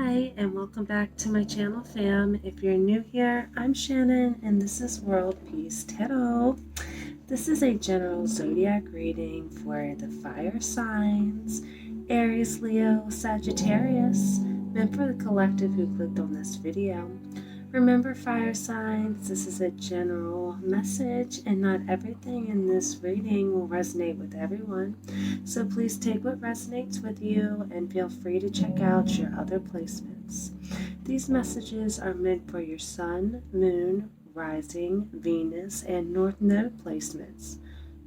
Hi, and welcome back to my channel, fam. If you're new here, I'm Shannon, and this is World Peace Tarot. This is a general zodiac reading for the fire signs, Aries, Leo, Sagittarius, meant for the collective who clicked on this video. Remember, fire signs, this is a general message, and not everything in this reading will resonate with everyone. So please take what resonates with you and feel free to check out your other placements. These messages are meant for your sun, moon, rising, Venus, and north node placements,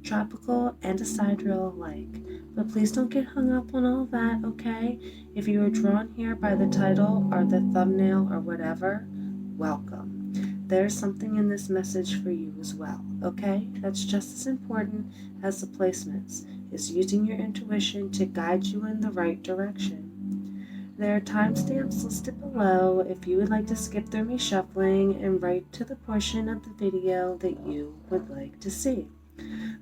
tropical and sidereal alike. But please don't get hung up on all that, okay? If you were drawn here by the title or the thumbnail or whatever, welcome. There's something in this message for you as well, okay? That's just as important as the placements, is using your intuition to guide you in the right direction. There are timestamps listed below if you would like to skip through me shuffling and right to the portion of the video that you would like to see.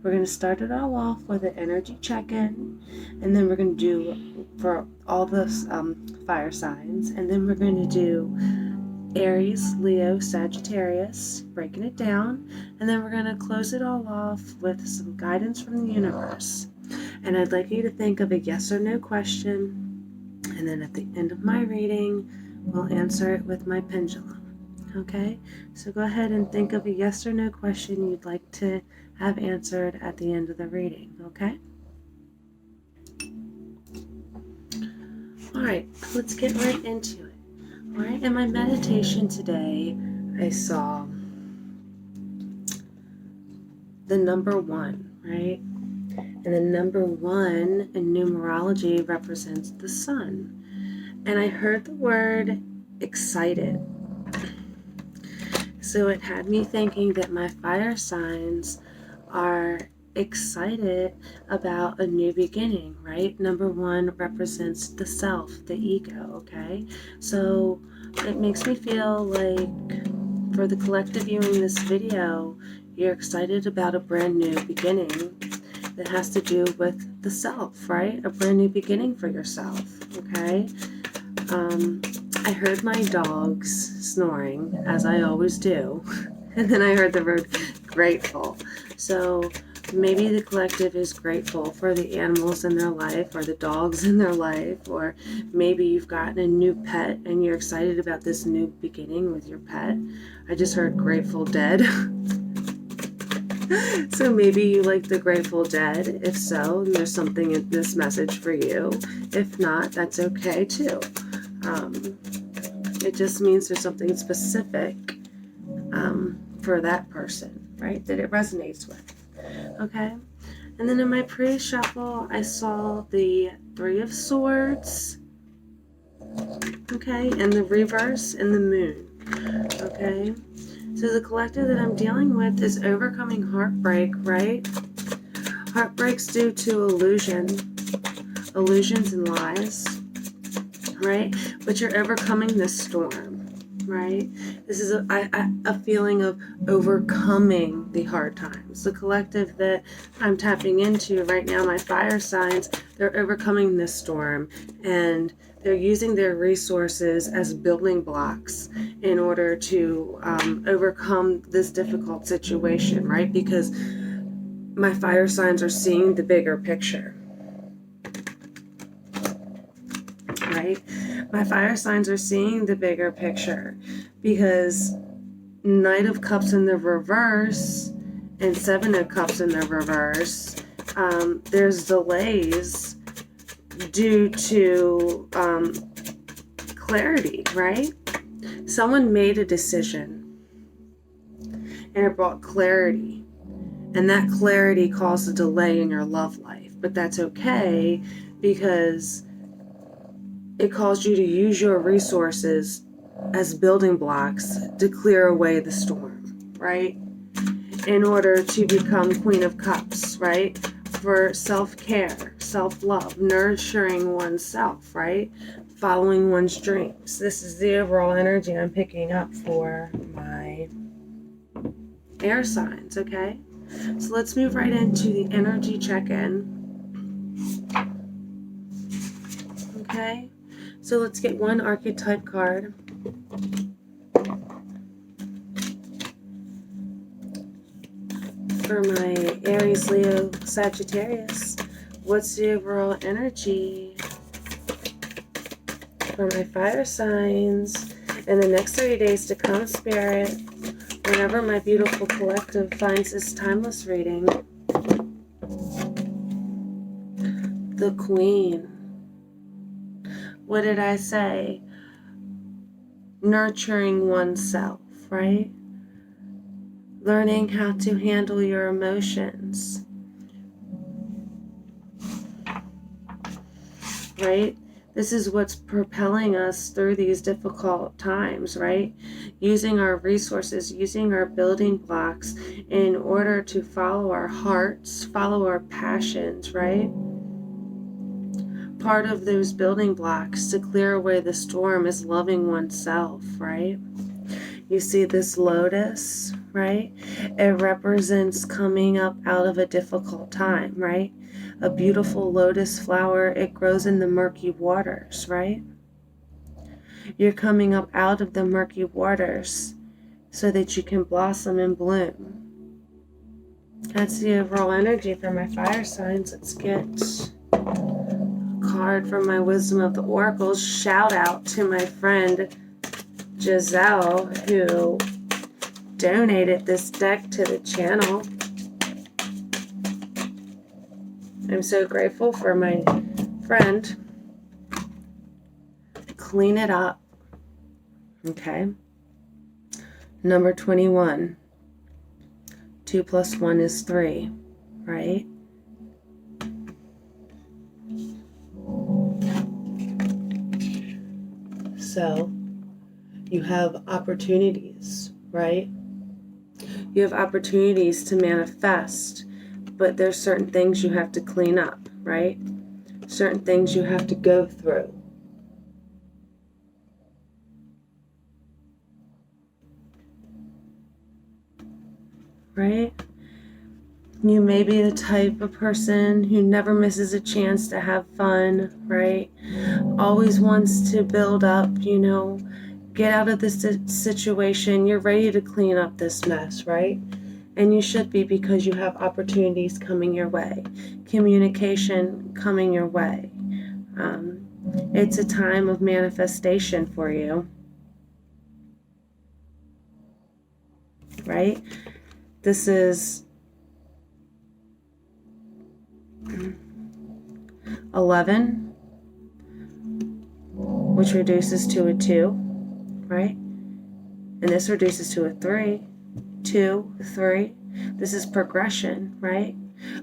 We're going to start it all off with an energy check-in, and then we're going to do for all the fire signs, and then we're going to do Aries, Leo, Sagittarius, breaking it down, and then we're going to close it all off with some guidance from the universe. And I'd like you to think of a yes or no question, and then at the end of my reading, we'll answer it with my pendulum. Okay? So go ahead and think of a yes or no question you'd like to have answered at the end of the reading, okay? Alright, let's get right into it. Alright, in my meditation today, I saw the number 1, right? And the number 1 in numerology represents the sun. And I heard the word excited. So it had me thinking that my fire signs are excited about a new beginning, right? Number 1 represents the self, the ego, okay? So it makes me feel like for the collective viewing this video, you're excited about a brand new beginning that has to do with the self, right? A brand new beginning for yourself, okay? I heard my dogs snoring, as I always do, and then I heard the word grateful. So maybe the collective is grateful for the animals in their life or the dogs in their life, or maybe you've gotten a new pet and you're excited about this new beginning with your pet. I just heard Grateful Dead. So maybe you like the Grateful Dead. If so, there's something in this message for you. If not, that's okay too. It just means there's something specific for that person, right, that it resonates with. Okay, and then in my pre-shuffle, I saw the 3 of Swords, okay, and the reverse and the moon, okay. So the collective that I'm dealing with is overcoming heartbreak, right? Heartbreak's due to illusions and lies, right? But you're overcoming this storm, right? This is a feeling of overcoming the hard times. The collective that I'm tapping into right now, my fire signs, they're overcoming this storm, and they're using their resources as building blocks in order to overcome this difficult situation, right? Because my fire signs are seeing the bigger picture, right? My fire signs are seeing the bigger picture because Knight of Cups in the reverse and 7 of Cups in the reverse, there's delays due to clarity, right? Someone made a decision and it brought clarity, and that clarity caused a delay in your love life, but that's okay because it caused you to use your resources as building blocks to clear away the storm, right? In order to become Queen of Cups, right? For self-care, self-love, nurturing oneself, right? Following one's dreams. This is the overall energy I'm picking up for my air signs, okay? So let's move right into the energy check-in. Okay? So let's get one archetype card. For my Aries, Leo, Sagittarius. What's the overall energy for my fire signs in the next 30 days to come, Spirit, whenever my beautiful collective finds this timeless reading? The Queen. What did I say? Nurturing oneself, right? Learning how to handle your emotions, right? This is what's propelling us through these difficult times, right? Using our resources, using our building blocks in order to follow our hearts, follow our passions, right? Part of those building blocks to clear away the storm is loving oneself, right? You see this lotus, right? It represents coming up out of a difficult time, right? A beautiful lotus flower, it grows in the murky waters, right? You're coming up out of the murky waters so that you can blossom and bloom. That's the overall energy for my fire signs. Let's get a card from my Wisdom of the Oracles. Shout out to my friend Giselle, who donated this deck to the channel. I'm so grateful for my friend. Clean it up. Okay. Number 21. 2 plus 1 is 3, right? So you have opportunities, right? You have opportunities to manifest, but there's certain things you have to clean up, right? Certain things you have to go through. Right? You may be the type of person who never misses a chance to have fun, right? Always wants to build up, get out of this situation. You're ready to clean up this mess, right? And you should be, because you have opportunities coming your way, communication coming your way. It's a time of manifestation for you, right? This is 11, which reduces to a 2, right? And this reduces to a 3, 2, 3. This is progression, right?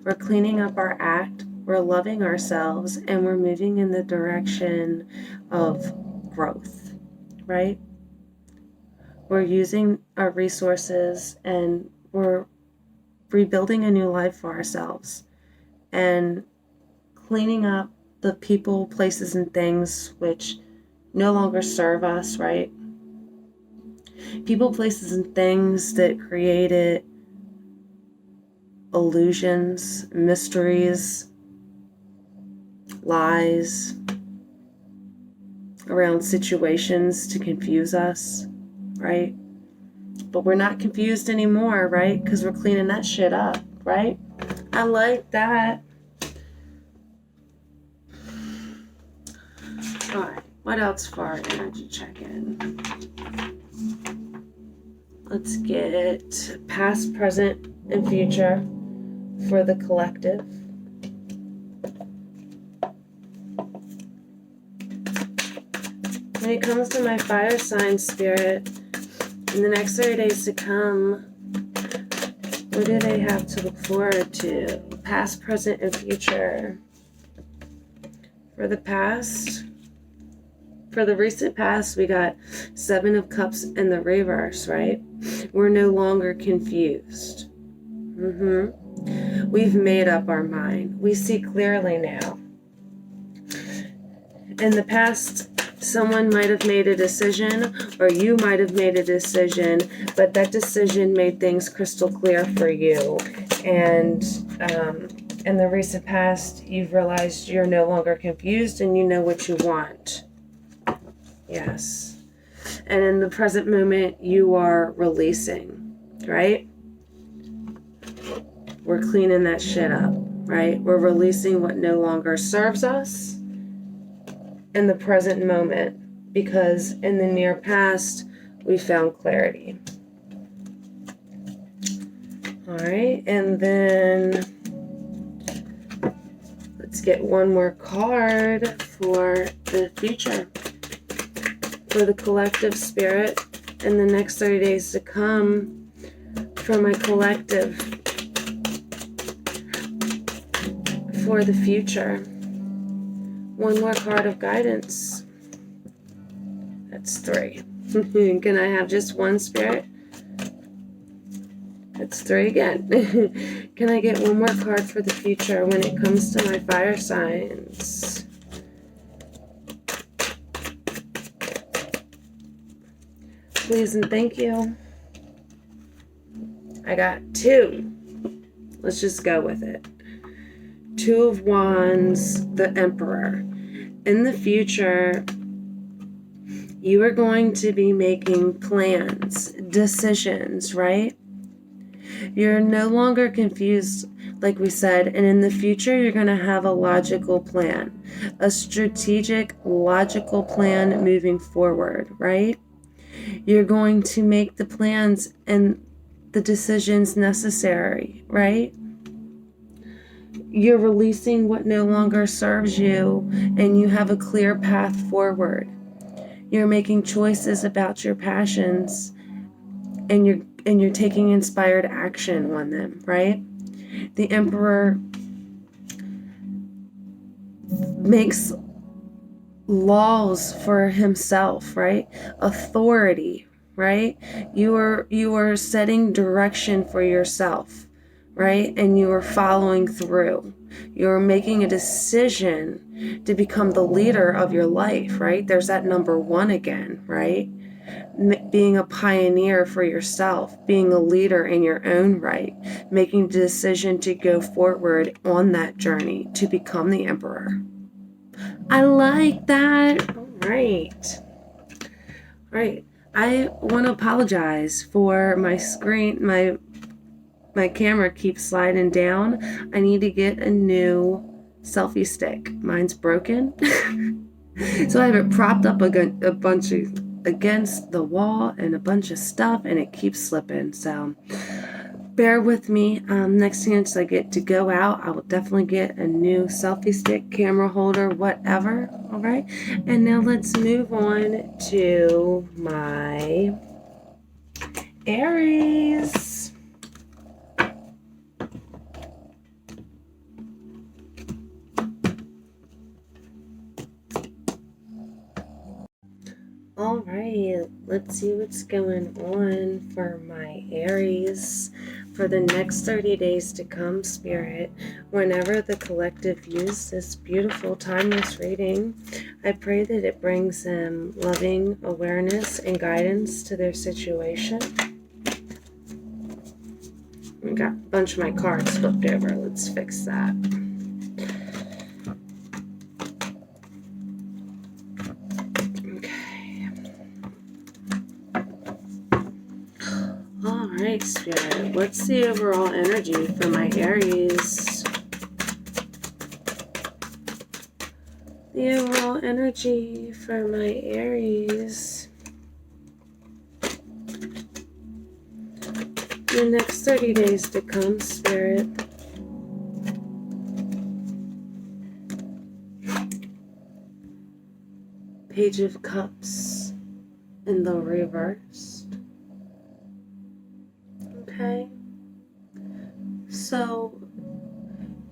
We're cleaning up our act, we're loving ourselves, and we're moving in the direction of growth, right? We're using our resources and we're rebuilding a new life for ourselves and cleaning up the people, places, and things which no longer serve us, right? People, places, and things that created illusions, mysteries, lies around situations to confuse us, right? But we're not confused anymore, right? Because we're cleaning that shit up, right? I like that. All right, what else for our energy check-in? Let's get past, present, and future for the collective. When it comes to my fire sign, Spirit, in the next 30 days to come, what do they have to look forward to? Past, present, and future. For the past, for the recent past, we got 7 of Cups in the reverse, right? We're no longer confused. We've made up our mind. We see clearly now. In the past, someone might have made a decision, or you might have made a decision, but that decision made things crystal clear for you. And in the recent past, you've realized you're no longer confused and you know what you want. Yes. And in the present moment, you are releasing, right? We're cleaning that shit up, right? We're releasing what no longer serves us in the present moment, because in the near past, we found clarity. All right, and then let's get one more card for the future, for the collective spirit in the next 30 days to come, for my collective, for the future. One more card of guidance. That's 3. Can I have just one, Spirit? That's 3 again. Can I get one more card for the future when it comes to my fire signs? Please and thank you. I got 2. Let's just go with it. 2 of Wands, the Emperor. In the future, you are going to be making plans, decisions, right? You're no longer confused, like we said, and in the future, you're going to have a logical plan, a strategic, logical plan moving forward, right? You're going to make the plans and the decisions necessary, right? You're releasing what no longer serves you, and you have a clear path forward. You're making choices about your passions, and you're taking inspired action on them, right? The Emperor makes laws for himself, right? Authority, right? You are setting direction for yourself, right? And you are following through. You're making a decision to become the leader of your life, right? There's that number 1 again, right? Being a pioneer for yourself, being a leader in your own right, making the decision to go forward on that journey to become the Emperor. I like that. All right. All right. I want to apologize for my screen. My camera keeps sliding down. I need to get a new selfie stick. Mine's broken. So I have it propped up a bunch of against the wall and a bunch of stuff, and it keeps slipping. So bear with me. Next chance I get to go out, I will definitely get a new selfie stick, camera holder, whatever. All right. And now let's move on to my Aries. All right, let's see what's going on for my Aries for the next 30 days to come, Spirit. Whenever the collective use this beautiful timeless reading, I pray that it brings them loving awareness and guidance to their situation. I got a bunch of my cards flipped over. Let's fix that. Alright, Spirit, what's the overall energy for my Aries? The overall energy for my Aries. The next 30 days to come, Spirit. Page of Cups in the reverse. Okay, so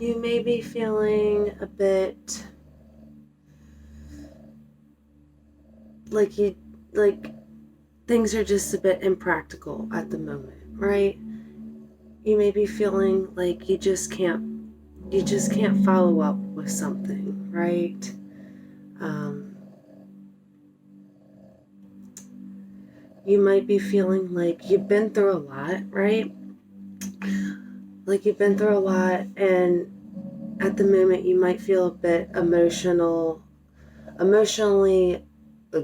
you may be feeling a bit like things are just a bit impractical at the moment, right? You may be feeling like you just can't follow up with something, right? You might be feeling like you've been through a lot, right? Like you've been through a lot, and at the moment you might feel a bit emotionally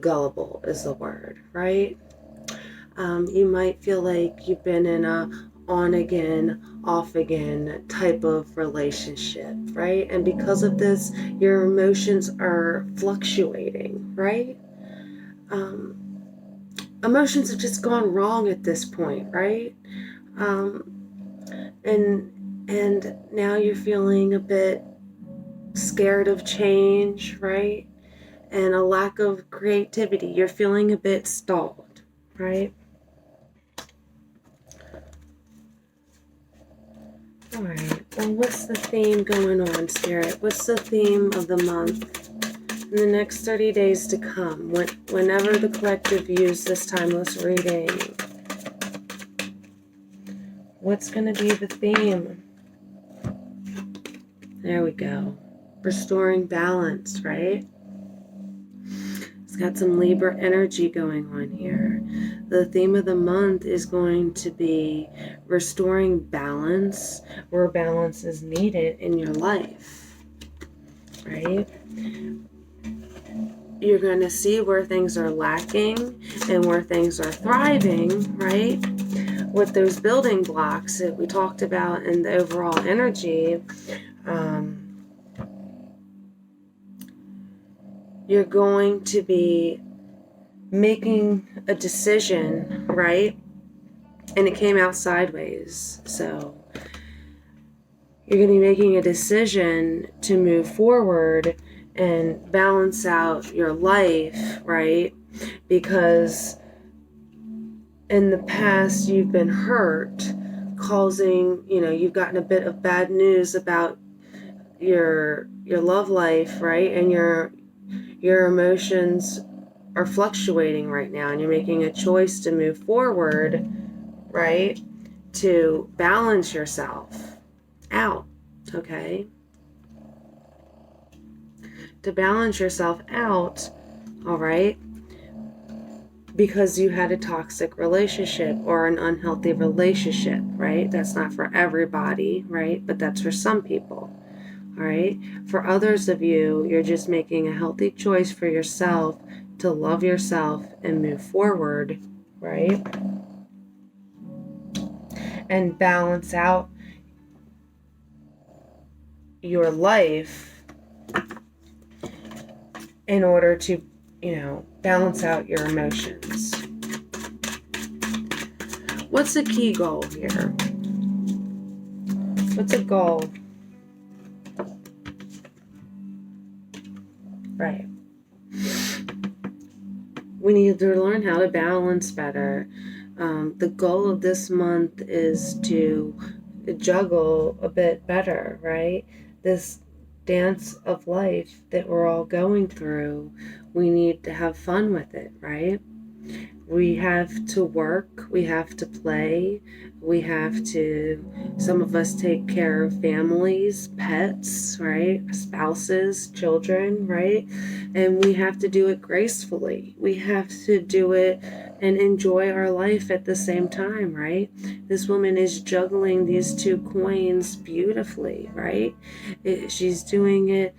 gullible is the word, right? You might feel like you've been in a on again, off again type of relationship, right? And because of this, your emotions are fluctuating, right? Emotions have just gone wrong at this point, right? And now you're feeling a bit scared of change, right? And a lack of creativity. You're feeling a bit stalled, right? All right. Well, what's the theme going on, Spirit? What's the theme of the month in the next 30 days to come? Whenever the collective use this timeless reading, what's going to be the theme? There we go. Restoring balance, right? It's got some Libra energy going on here. The theme of the month is going to be restoring balance where balance is needed in your life, right? You're going to see where things are lacking and where things are thriving, right? With those building blocks that we talked about in the overall energy, you're going to be making a decision, right? And it came out sideways. So you're going to be making a decision to move forward and balance out your life, right? Because in the past you've been hurt, causing, you've gotten a bit of bad news about your love life, right? And your emotions are fluctuating right now, and you're making a choice to move forward, right? To balance yourself out, okay? To balance yourself out, all right? Because you had a toxic relationship or an unhealthy relationship, right? That's not for everybody, right? But that's for some people. All right. For others of you, you're just making a healthy choice for yourself to love yourself and move forward, right? And balance out your life in order to, balance out your emotions. What's the key goal here? What's a goal? Right. We need to learn how to balance better. The goal of this month is to juggle a bit better, right? This dance of life that we're all going through, we need to have fun with it, right? We have to work, we have to play, some of us take care of families, pets, right? Spouses, children, right? And we have to do it gracefully. We have to do it and enjoy our life at the same time, right? This woman is juggling these two coins beautifully, right? She's doing it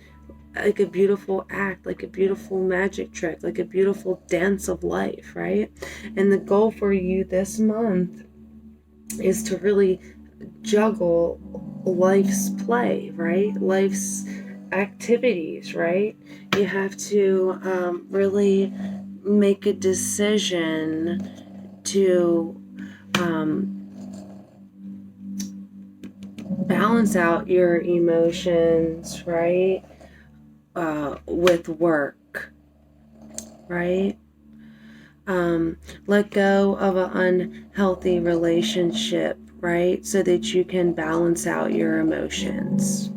like a beautiful act, like a beautiful magic trick, like a beautiful dance of life, right? And the goal for you this month is to really juggle life's play, right? Life's activities, right? You have to really make a decision to balance out your emotions, right? With work, right? Let go of an unhealthy relationship, right? So that you can balance out your emotions.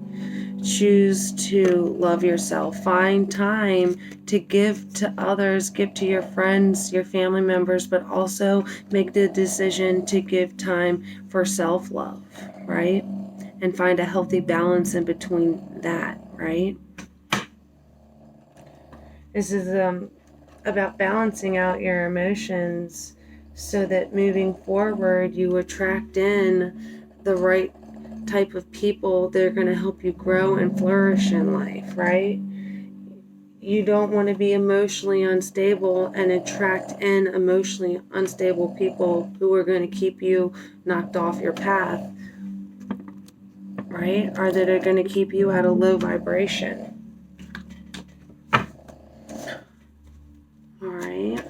Choose to love yourself. Find time to give to others, give to your friends, your family members, but also make the decision to give time for self-love, right? And find a healthy balance in between that, right? This is about balancing out your emotions so that moving forward you attract in the right type of people that are going to help you grow and flourish in life, right? you don't want to be emotionally unstable and attract in emotionally unstable people who are going to keep you knocked off your path, right? Or that are going to keep you at a low vibration. All right.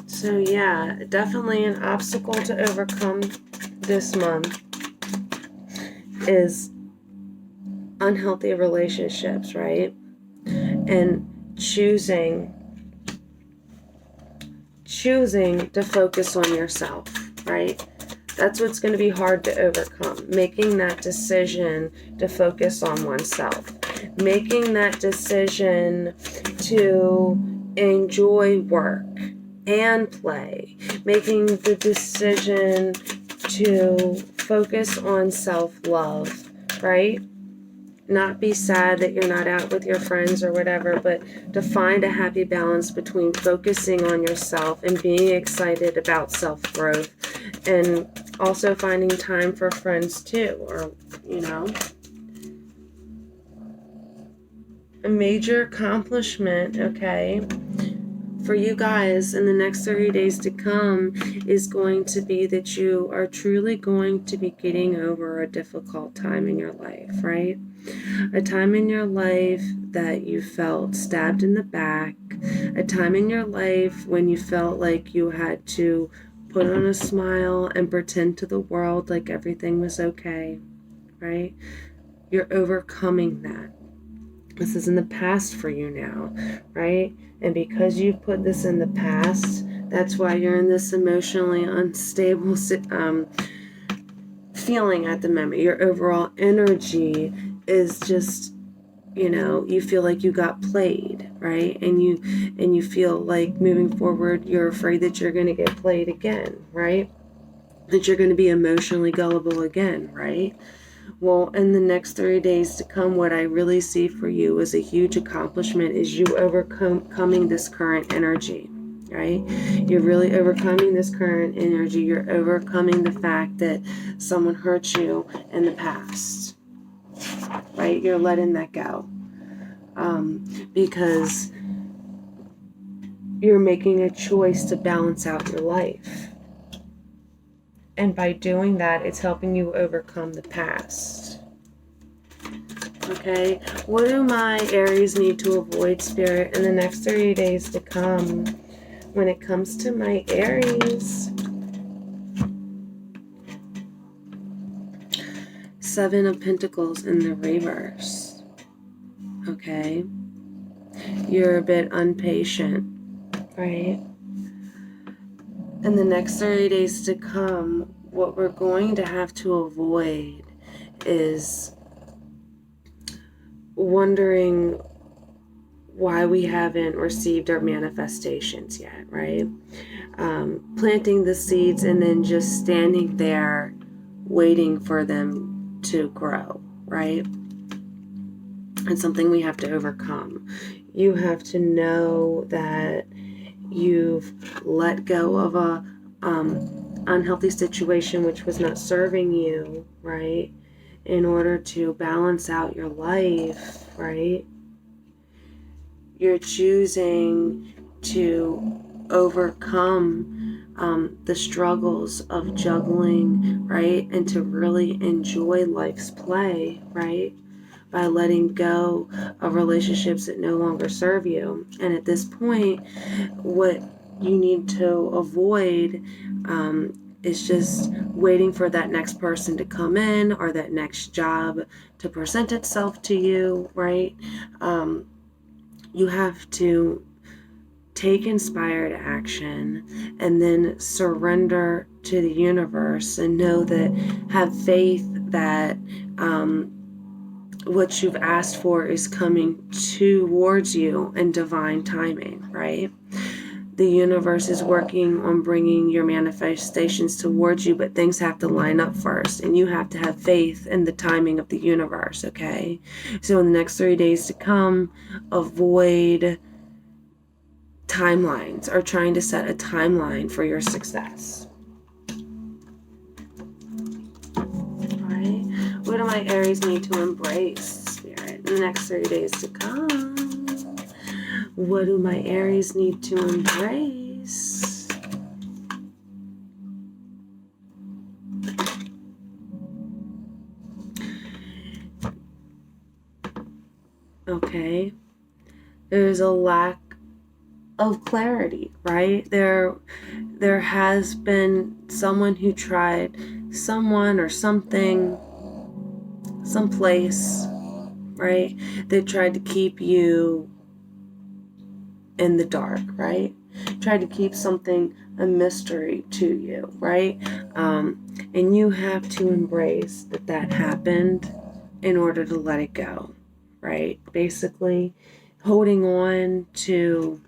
So yeah, definitely an obstacle to overcome this month is unhealthy relationships, right? And choosing to focus on yourself, right? That's what's going to be hard to overcome. Making that decision to focus on oneself. Making that decision to enjoy work and play. Making the decision to focus on self-love, right? Not be sad that you're not out with your friends or whatever, but to find a happy balance between focusing on yourself and being excited about self-growth, and also finding time for friends too, or, you know. A major accomplishment, okay, for you guys in the next 30 days to come is going to be that you are truly going to be getting over a difficult time in your life, right? A time in your life that you felt stabbed in the back, a time in your life when you felt like you had to put on a smile and pretend to the world like everything was okay, right? You're overcoming that. This is in the past for you now, right? And because you've put this in the past, that's why you're in this emotionally unstable feeling at the moment. Your overall energy is just, you know, you feel like you got played, right? And you feel like moving forward, you're afraid that you're going to get played again, right? That you're going to be emotionally gullible again, right? Well, in the next 30 days to come, what I really see for you as a huge accomplishment is you overcoming this current energy, right? You're really overcoming this current energy. You're overcoming the fact that someone hurt you in the past, right? You're letting that go because you're making a choice to balance out your life. And by doing that, it's helping you overcome the past. Okay, what do my Aries need to avoid, Spirit, in the next 30 days to come when it comes to my Aries? 7 of Pentacles in the reverse. Okay, you're a bit impatient, right? In the next 30 days to come, what we're going to have to avoid is wondering why we haven't received our manifestations yet, right? Planting the seeds and then just standing there waiting for them to grow, right? It's something we have to overcome. You have to know that you've let go of a unhealthy situation which was not serving you, right? In order to balance out your life, right? You're choosing to overcome the struggles of juggling, right? And to really enjoy life's play, right? By letting go of relationships that no longer serve you. And at this point, what you need to avoid is just waiting for that next person to come in or that next job to present itself to you, right? You have to take inspired action and then surrender to the universe and know that, have faith that what you've asked for is coming towards you in divine timing, right? The universe is working on bringing your manifestations towards you, but things have to line up first, and you have to have faith in the timing of the universe, okay? So in the next 30 days to come, avoid timelines, or trying to set a timeline for your success. Alright, what do my Aries need to embrace, Spirit, in the next 30 days to come? What do my Aries need to embrace? Okay, there's a lack of clarity, right? There has been someone who tried, someone or something, someplace, right? They tried to keep you in the dark, right? Tried to keep something a mystery to you, right? And you have to embrace that happened in order to let it go, right? Basically, holding on to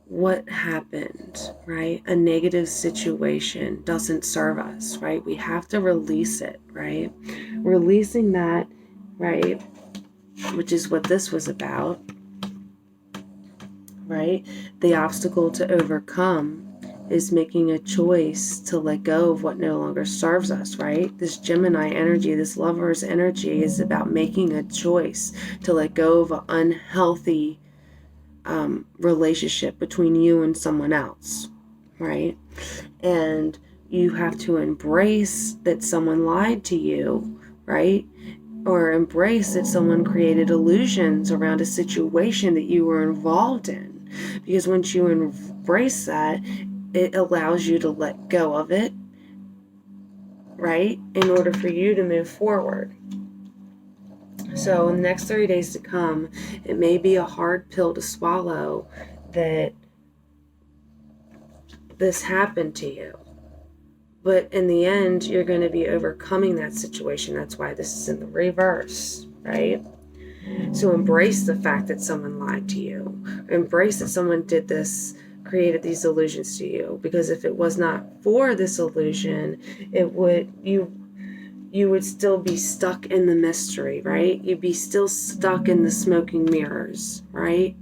what happened, right? A negative situation doesn't serve us, right? We have to release it, right? Releasing that, right? Which is what this was about, right? The obstacle to overcome is making a choice to let go of what no longer serves us, right? This Gemini energy, this lover's energy is about making a choice to let go of an unhealthy relationship between you and someone else, right? And you have to embrace that someone lied to you, right? Or embrace that someone created illusions around a situation that you were involved in. Because once you embrace that, it allows you to let go of it, right? In order for you to move forward. So in the next 30 days to come, it may be a hard pill to swallow that this happened to you. But in the end, you're going to be overcoming that situation. That's why this is in the reverse, right? So embrace the fact that someone lied to you. Embrace that someone did this, created these illusions to you. Because if it was not for this illusion, you would still be stuck in the mystery, right? You'd be still stuck in the smoking mirrors, right?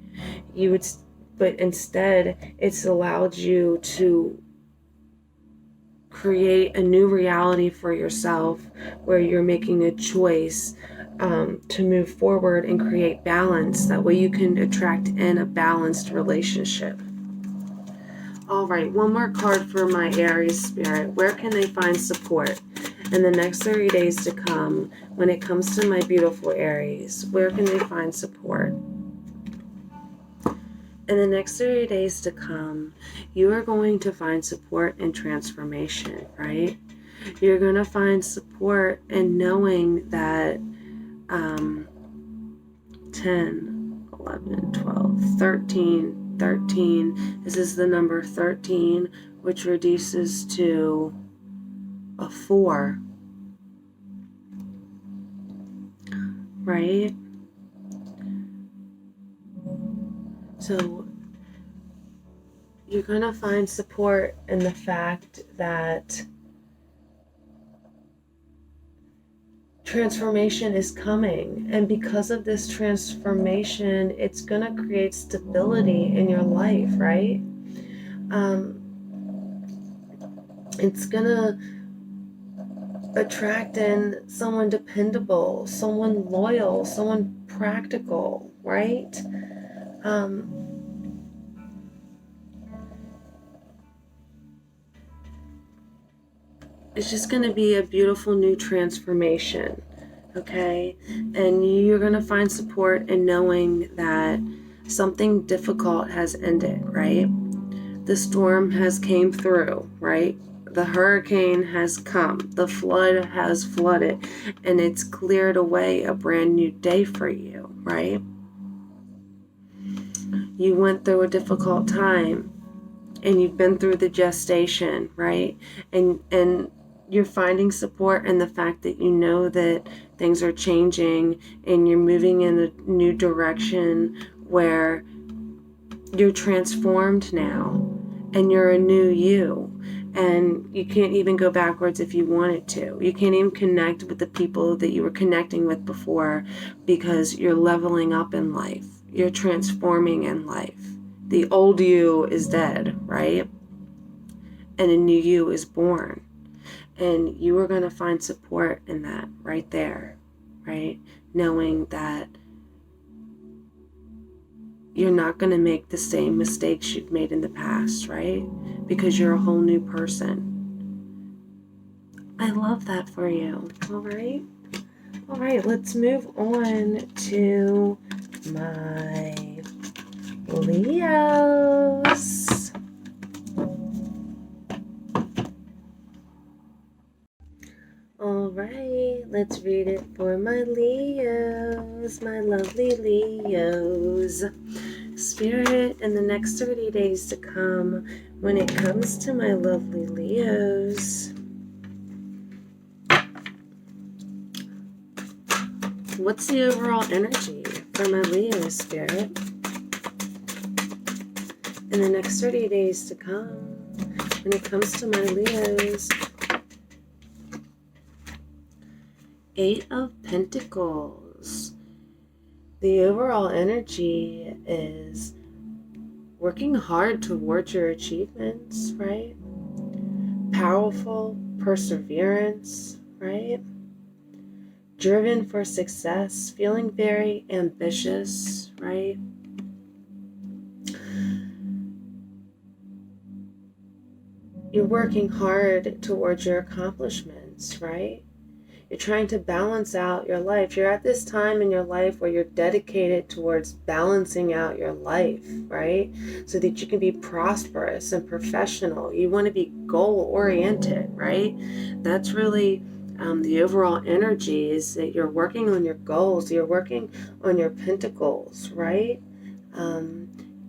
But instead, it's allowed you to create a new reality for yourself where you're making a choice to move forward and create balance. That way you can attract in a balanced relationship. All right, one more card for my Aries spirit. Where can they find support in the next 30 days to come when it comes to my beautiful Aries? Where can they find support? In the next 30 days to come, you are going to find support and transformation, right? You're going to find support in knowing that 10, 11, 12, 13, 13. This is the number 13, which reduces to a 4, right? So you're going to find support in the fact that transformation is coming. And because of this transformation, it's going to create stability in your life, right? It's going to attract in someone dependable, someone loyal, someone practical, right? It's just going to be a beautiful new transformation, okay? And you're going to find support in knowing that something difficult has ended, right? The storm has came through, right? The hurricane has come. The flood has flooded, and it's cleared away a brand new day for you, right? You went through a difficult time, and you've been through the gestation, right? And you're finding support in the fact that you know that things are changing and you're moving in a new direction where you're transformed now and you're a new you. And you can't even go backwards if you wanted to. You can't even connect with the people that you were connecting with before, because you're leveling up in life. You're transforming in life. The old you is dead, right? And a new you is born. And you are going to find support in that right there, right? Knowing that you're not going to make the same mistakes you've made in the past, right? Because you're a whole new person. I love that for you. All right. All right, let's move on to my Leos. All right, let's read it for my Leos, my lovely Leos. Spirit, in the next 30 days to come, when it comes to my lovely Leos, what's the overall energy for my Leo, Spirit? In the next 30 days to come, when it comes to my Leos, 8 of Pentacles. The overall energy is working hard towards your achievements, right? Powerful perseverance, right? Driven for success, feeling very ambitious, right? You're working hard towards your accomplishments, right? You're trying to balance out your life. You're at this time in your life where you're dedicated towards balancing out your life, right? So that you can be prosperous and professional. You want to be goal-oriented, right? That's really the overall energy, is that you're working on your goals. You're working on your pentacles, right?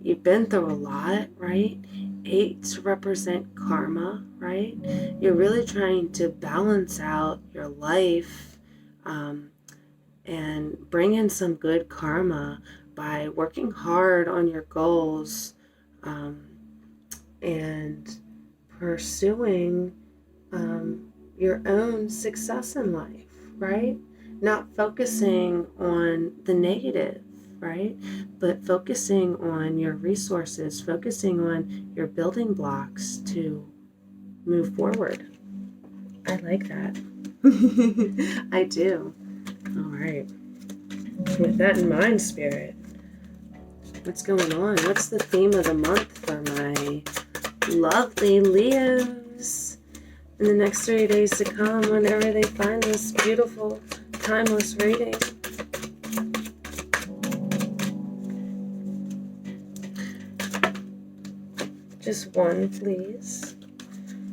You've been through a lot, right? 8s represent karma, right? You're really trying to balance out your life and bring in some good karma by working hard on your goals and pursuing your own success in life, right? Not focusing on the negative, right? But focusing on your resources, focusing on your building blocks to move forward. I like that. I do. All right. With that in mind, Spirit, what's going on? What's the theme of the month for my lovely Leos in the next 30 days to come, whenever they find this beautiful, timeless reading? Just one, please.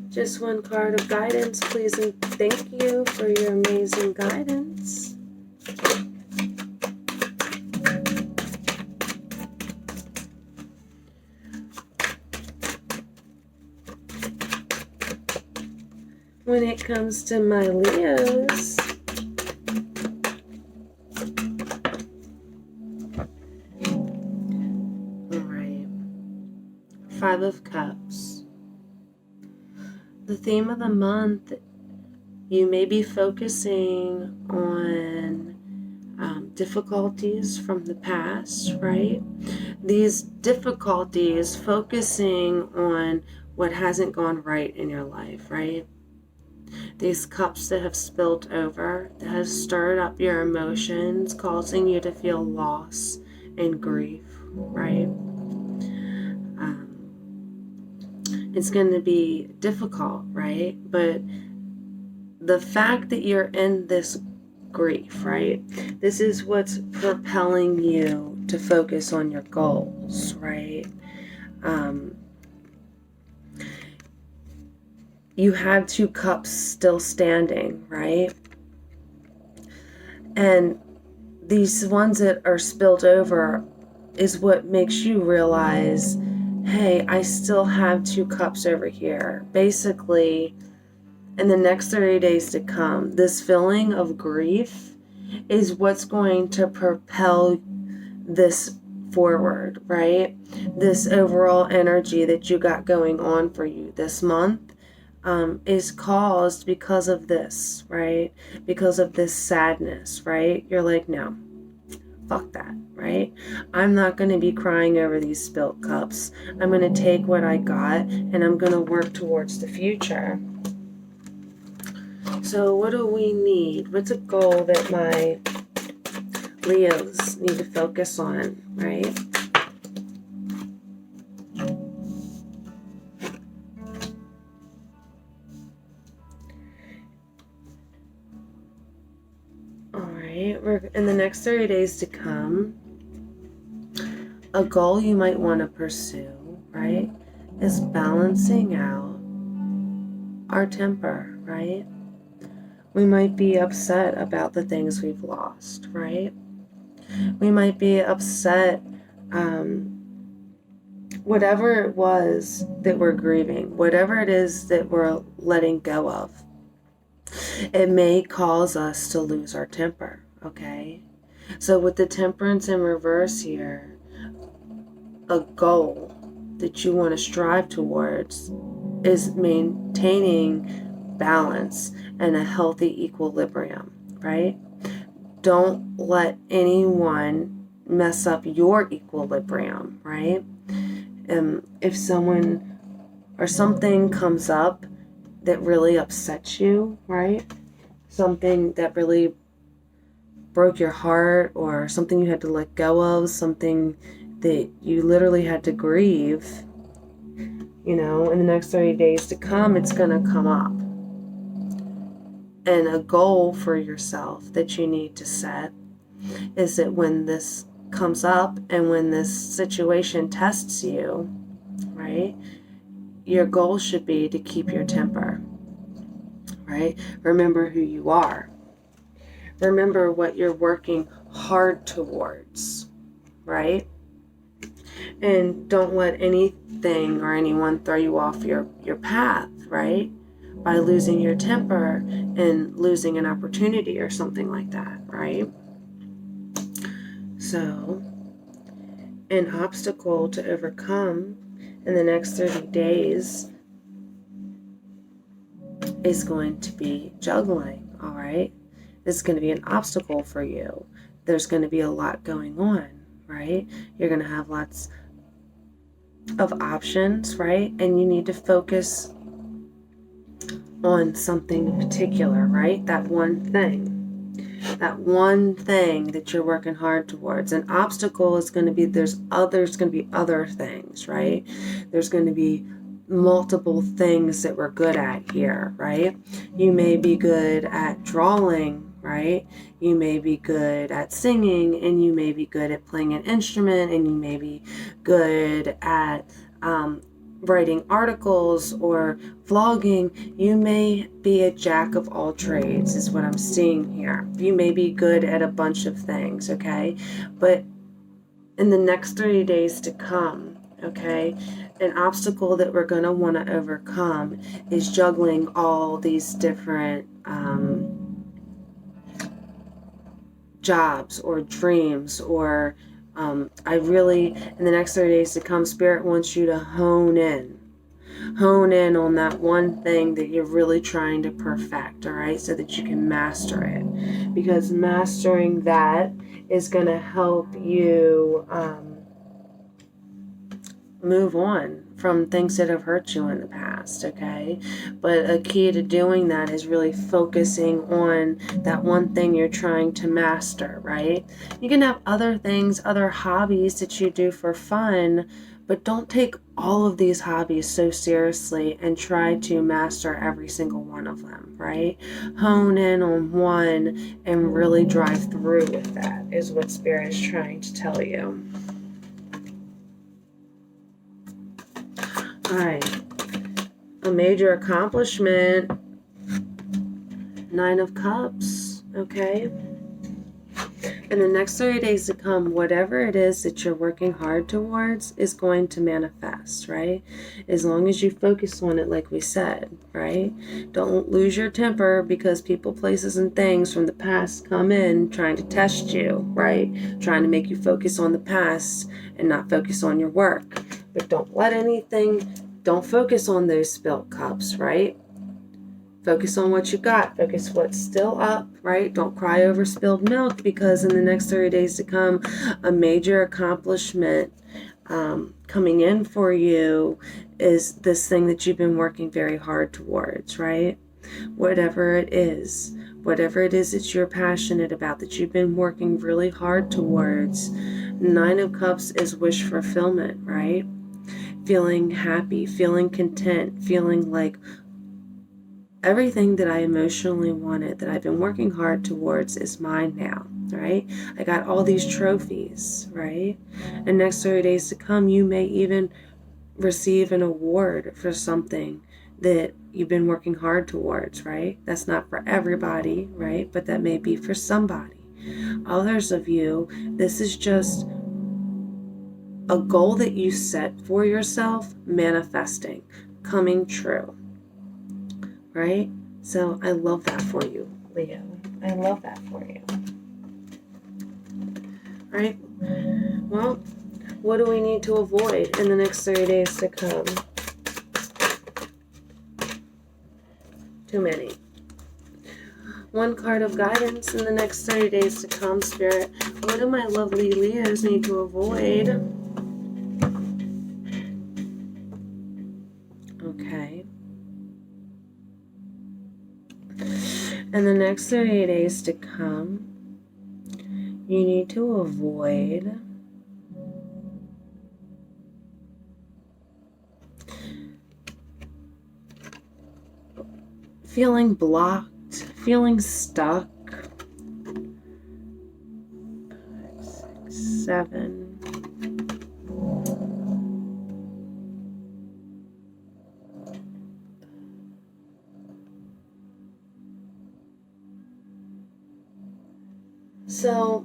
Just one card of guidance, please, and thank you for your amazing guidance. When it comes to my Leos, all right, 5 of Cups. The theme of the month, you may be focusing on difficulties from the past, right? These difficulties, focusing on what hasn't gone right in your life, right? These cups that have spilled over, that has stirred up your emotions, causing you to feel loss and grief, right? It's going to be difficult, right? But the fact that you're in this grief, right? This is what's propelling you to focus on your goals, right? You have 2 cups still standing, right? And these ones that are spilled over is what makes you realize, hey, I still have 2 cups over here. Basically, in the next 30 days to come, this feeling of grief is what's going to propel this forward, right? This overall energy that you got going on for you this month, is caused because of this, right? Because of this sadness, right? You're like, no, fuck that, right? I'm not going to be crying over these spilt cups. I'm going to take what I got and I'm going to work towards the future. So what do we need? What's a goal that my Leos need to focus on, right? All right, we're in the next 30 days to come. A goal you might want to pursue, right, is balancing out our temper, right? We might be upset about the things we've lost, right? We might be upset, whatever it was that we're grieving, whatever it is that we're letting go of, it may cause us to lose our temper, okay? So with the temperance in reverse here, a goal that you want to strive towards is maintaining balance and a healthy equilibrium, right? Don't let anyone mess up your equilibrium, right? If someone or something comes up that really upsets you, right? Something that really broke your heart, or something you had to let go of, something that you literally had to grieve, in the next 30 days to come, it's going to come up. And a goal for yourself that you need to set is that when this comes up and when this situation tests you, right, your goal should be to keep your temper, right? Remember who you are. Remember what you're working hard towards, right? And don't let anything or anyone throw you off your path, right? By losing your temper and losing an opportunity or something like that, right? So, an obstacle to overcome in the next 30 days is going to be juggling, all right? It's going to be an obstacle for you. There's going to be a lot going on, right? You're going to have lots of options, right? And you need to focus on something in particular, right? That one thing that you're working hard towards. An obstacle is going to be, there's going to be other things, right? There's going to be multiple things that we're good at here, right? You may be good at drawing, right? You may be good at singing, and you may be good at playing an instrument, and you may be good at writing articles or vlogging. You may be a jack of all trades is what I'm seeing here. You may be good at a bunch of things, okay? But in the next 30 days to come, okay, an obstacle that we're going to want to overcome is juggling all these different jobs or dreams, or in the next 30 days to come, Spirit wants you to hone in on that one thing that you're really trying to perfect, all right, so that you can master it, because mastering that is going to help you move on from things that have hurt you in the past, okay? But a key to doing that is really focusing on that one thing you're trying to master, right? You can have other things, other hobbies that you do for fun, but don't take all of these hobbies so seriously and try to master every single one of them, right? Hone in on one and really drive through with that is what Spirit is trying to tell you. All right, a major accomplishment, 9 of Cups, okay? In the next 30 days to come, whatever it is that you're working hard towards is going to manifest, right? As long as you focus on it, like we said, right? Don't lose your temper because people, places, and things from the past come in trying to test you, right? Trying to make you focus on the past and not focus on your work. But don't focus on those spilt cups, right? Focus on what you got. Focus what's still up, right? Don't cry over spilled milk, because in the next 30 days to come, a major accomplishment coming in for you is this thing that you've been working very hard towards, right? Whatever it is that you're passionate about, that you've been working really hard towards. 9 of Cups is wish fulfillment, right? Feeling happy, feeling content, feeling like everything that I emotionally wanted, that I've been working hard towards, is mine now, right? I got all these trophies, right? And next 30 days to come, you may even receive an award for something that you've been working hard towards, right? That's not for everybody, right? But that may be for somebody. Others of you, this is just a goal that you set for yourself, manifesting, coming true. Right? So I love that for you, Leo. I love that for you. Right? Well, what do we need to avoid in the next 30 days to come? Too many. 1 card of guidance in the next 30 days to come, Spirit. What do my lovely Leos need to avoid? Okay. In the next 30 days to come, you need to avoid feeling blocked, feeling stuck. 5, 6, 7. So,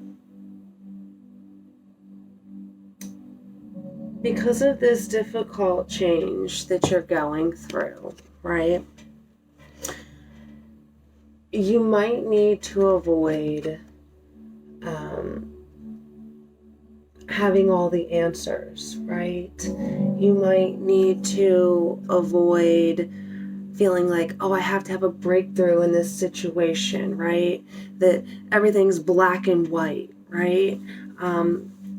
because of this difficult change that you're going through, right, you might need to avoid having all the answers, right? You might need to avoid feeling like, oh, I have to have a breakthrough in this situation, right? That everything's black and white, right?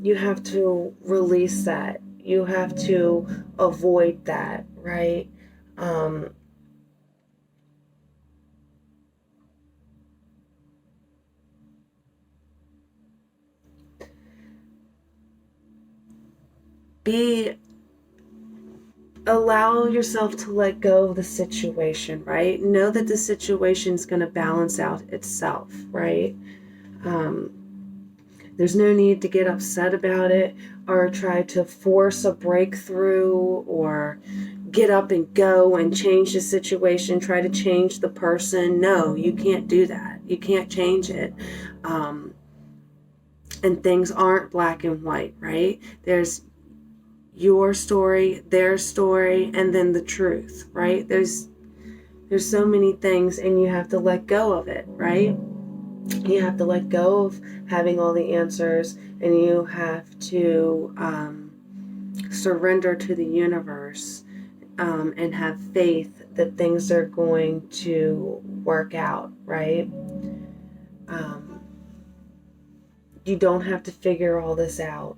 You have to release that. You have to avoid that, right? Allow yourself to let go of the situation, right? Know that the situation is going to balance out itself, right? There's no need to get upset about it or try to force a breakthrough or get up and go and change the situation, try to change the person. No, you can't do that. You can't change it. And things aren't black and white, right? There's your story, their story, and then the truth, right? There's so many things, and you have to let go of it, right? You have to let go of having all the answers, and you have to surrender to the universe and have faith that things are going to work out, right? You don't have to figure all this out,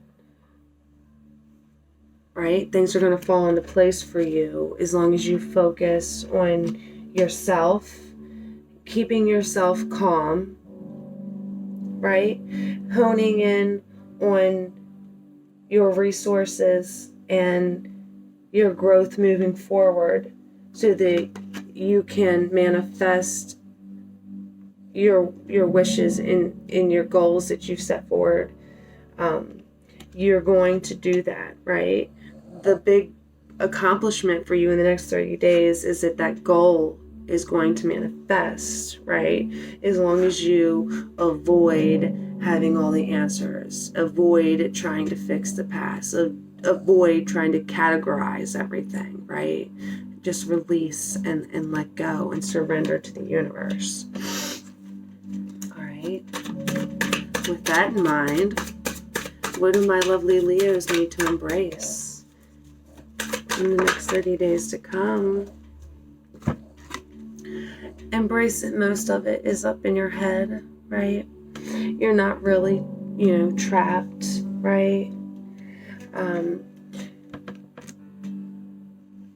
right? Things are going to fall into place for you as long as you focus on yourself, keeping yourself calm, right? Honing in on your resources and your growth moving forward so that you can manifest your wishes in your goals that you've set forward. You're going to do that, right? The big accomplishment for you in the next 30 days is that goal is going to manifest, right? As long as you avoid having all the answers, avoid trying to fix the past, avoid trying to categorize everything, right? Just release and let go and surrender to the universe. All right. With that in mind, what do my lovely Leos need to embrace in the next 30 days to come? embrace it. Most of it is up in your head, right? You're not really, trapped, right?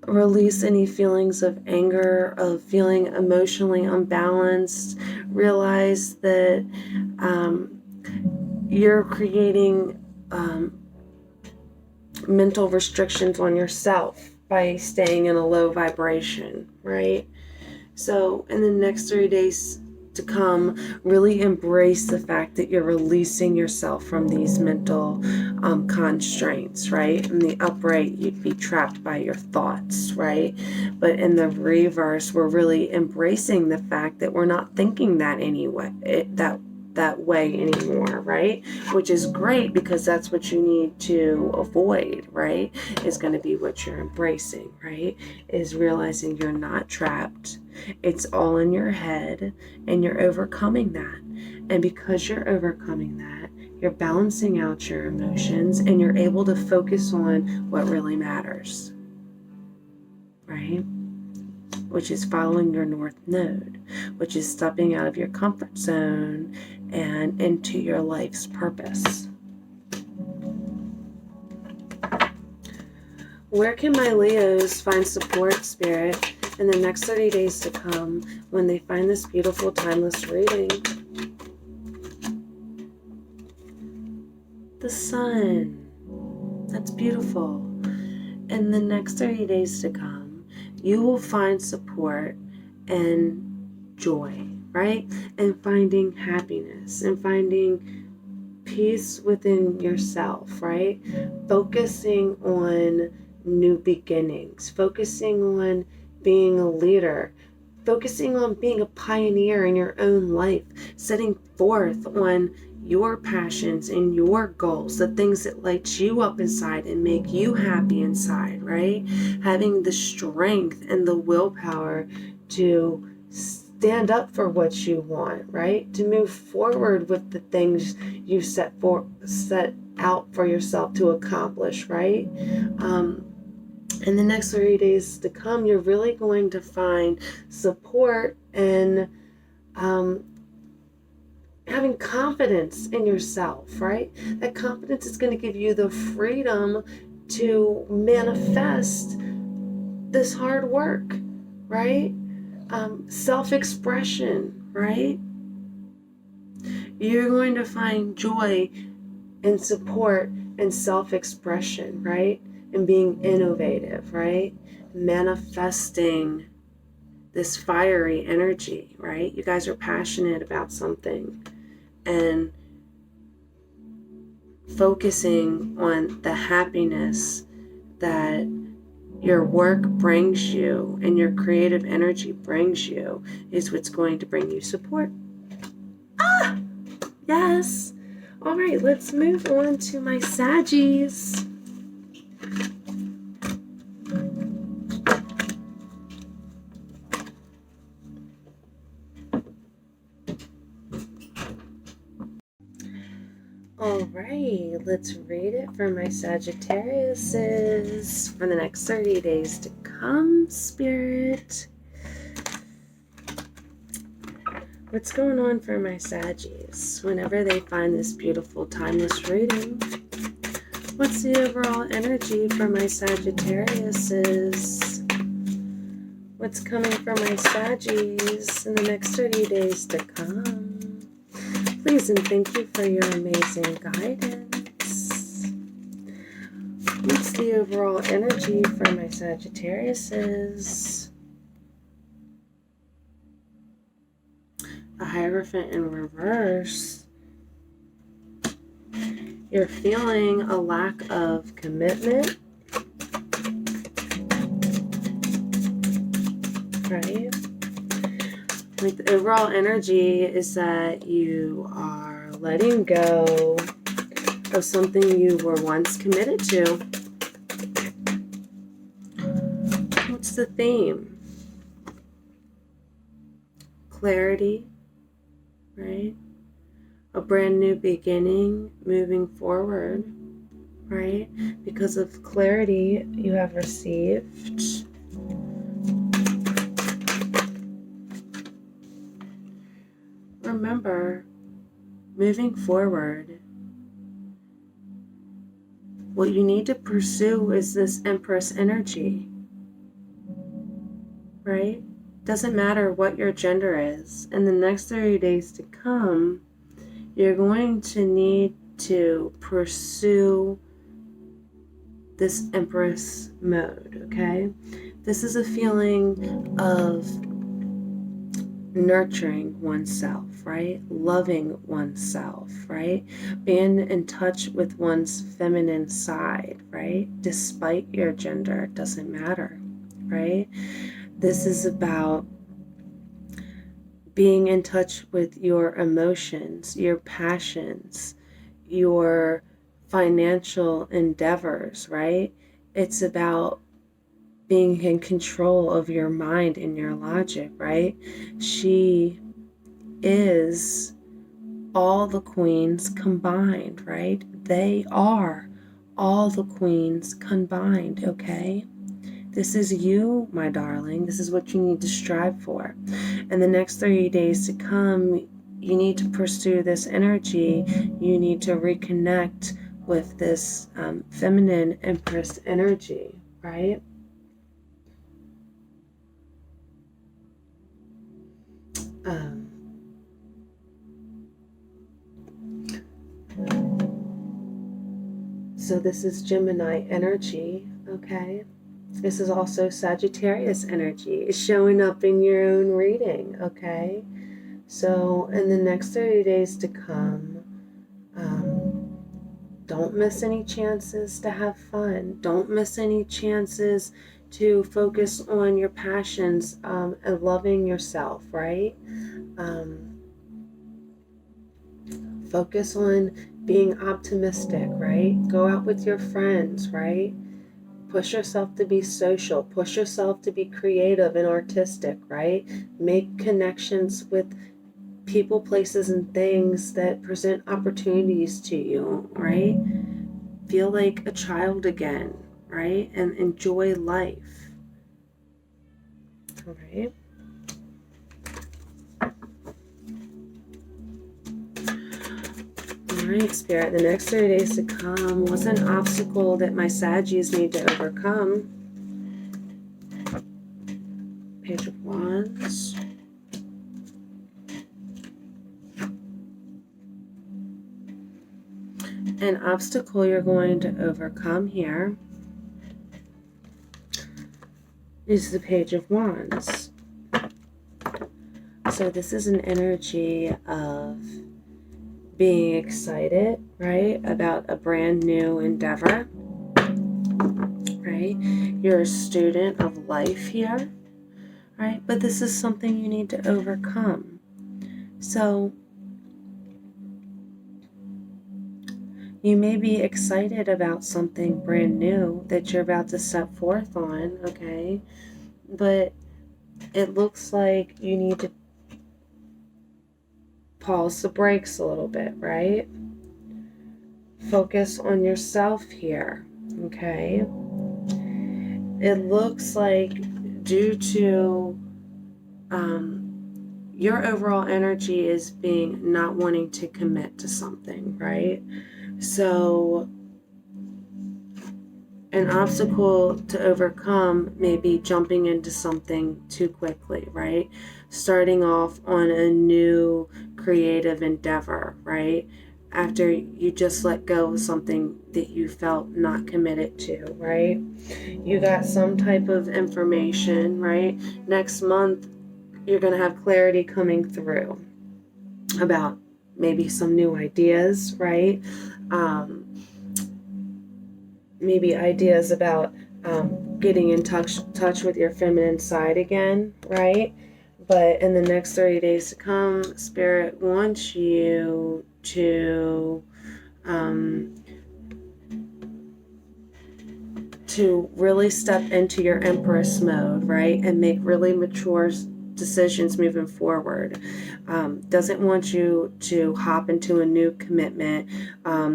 Release any feelings of anger, of feeling emotionally unbalanced. Realize that you're creating mental restrictions on yourself by staying in a low vibration, right? So in the next 30 days to come, really embrace the fact that you're releasing yourself from these mental constraints, right? In the upright, you'd be trapped by your thoughts, right? But in the reverse, we're really embracing the fact that we're not thinking that anyway, that way anymore, right? Which is great, because that's what you need to avoid, right? Is going to be what you're embracing, right? Is realizing you're not trapped. It's all in your head, and you're overcoming that. And because you're overcoming that, you're balancing out your emotions, and you're able to focus on what really matters, right? Which is following your north node, which is stepping out of your comfort zone and into your life's purpose. Where can my Leos find support, Spirit, in the next 30 days to come when they find this beautiful, timeless reading? The sun. That's beautiful. In the next 30 days to come, you will find support and joy, right? And finding happiness and finding peace within yourself, right? Focusing on new beginnings, focusing on being a leader, focusing on being a pioneer in your own life, setting forth on your passions and your goals, the things that light you up inside and make you happy inside, right? Having the strength and the willpower to stand up for what you want, right? To move forward with the things you set out for yourself to accomplish, right? In the next 30 days to come, you're really going to find support and having confidence in yourself, right? That confidence is going to give you the freedom to manifest this hard work, right? Self-expression, right? You're going to find joy and support and self-expression, right? And being innovative, right? Manifesting this fiery energy, right? You guys are passionate about something and focusing on the happiness that your work brings you and your creative energy brings you is what's going to bring you support. Yes. All right, let's move on to my Saggies. All right, let's read it for my Sagittariuses for the next 30 days to come, Spirit. What's going on for my Saggies whenever they find this beautiful, timeless reading? What's the overall energy for my Sagittariuses? What's coming for my Saggies in the next 30 days to come? Please and thank you for your amazing guidance. What's the overall energy for my Sagittariuses? A Hierophant in reverse. You're feeling a lack of commitment, right? Like the overall energy is that you are letting go of something you were once committed to. What's the theme? Clarity, right? A brand new beginning, moving forward, right? Because of clarity you have received. remember, moving forward, what you need to pursue is this Empress energy, right? Doesn't matter what your gender is. In the next 30 days to come, you're going to need to pursue this Empress mode, okay? This is a feeling of nurturing oneself, right? Loving oneself, right? Being in touch with one's feminine side, right? Despite your gender, it doesn't matter, right? This is about being in touch with your emotions, your passions, your financial endeavors, right? It's about being in control of your mind and your logic, right? She is all the queens combined, right? They are all the queens combined, okay? This is you, my darling. This is what you need to strive for. In the next 30 days to come, you need to pursue this energy. You need to reconnect with this feminine Empress energy, right? So this is Gemini energy, okay? This is also Sagittarius energy. It's showing up in your own reading, okay? So in the next 30 days to come, don't miss any chances to have fun. Don't miss any chances to focus on your passions and loving yourself, right? Focus on being optimistic, right? Go out with your friends, right? Push yourself to be social. Push yourself to be creative and artistic, right? Make connections with people, places, and things that present opportunities to you, right? Feel like a child again, right? And enjoy life, all right? All right, Spirit, the next 30 days to come, what's an obstacle that my Saggies need to overcome? Page of Wands. An obstacle you're going to overcome here is the Page of Wands. So this is an energy of being excited, right, about a brand new endeavor, right? You're a student of life here, right? But this is something you need to overcome. So you may be excited about something brand new that you're about to step forth on, okay? But it looks like you need to pause the brakes a little bit, right? Focus on yourself here, okay? It looks like due to your overall energy is being not wanting to commit to something, right? So an obstacle to overcome may be jumping into something too quickly, right? Starting off on a new creative endeavor, right? After you just let go of something that you felt not committed to, right? You got some type of information, right? Next month, you're going to have clarity coming through about maybe some new ideas, right? Maybe ideas about getting in touch with your feminine side again, right? But in the next 30 days to come, Spirit wants you to really step into your Empress mode, right? And make really mature decisions moving forward. Doesn't want you to hop into a new commitment, a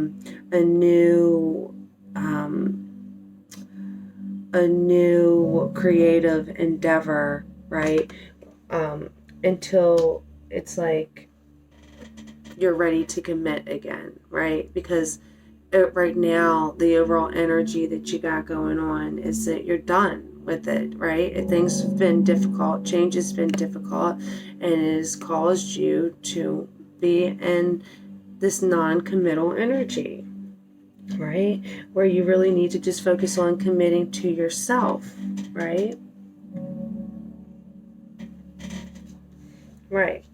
new creative endeavor, right? Until it's like you're ready to commit again, right? Because right now, the overall energy that you got going on is that you're done with it, right? Things have been difficult, change has been difficult, and it has caused you to be in this non-committal energy, right? Where you really need to just focus on committing to yourself, right? Right.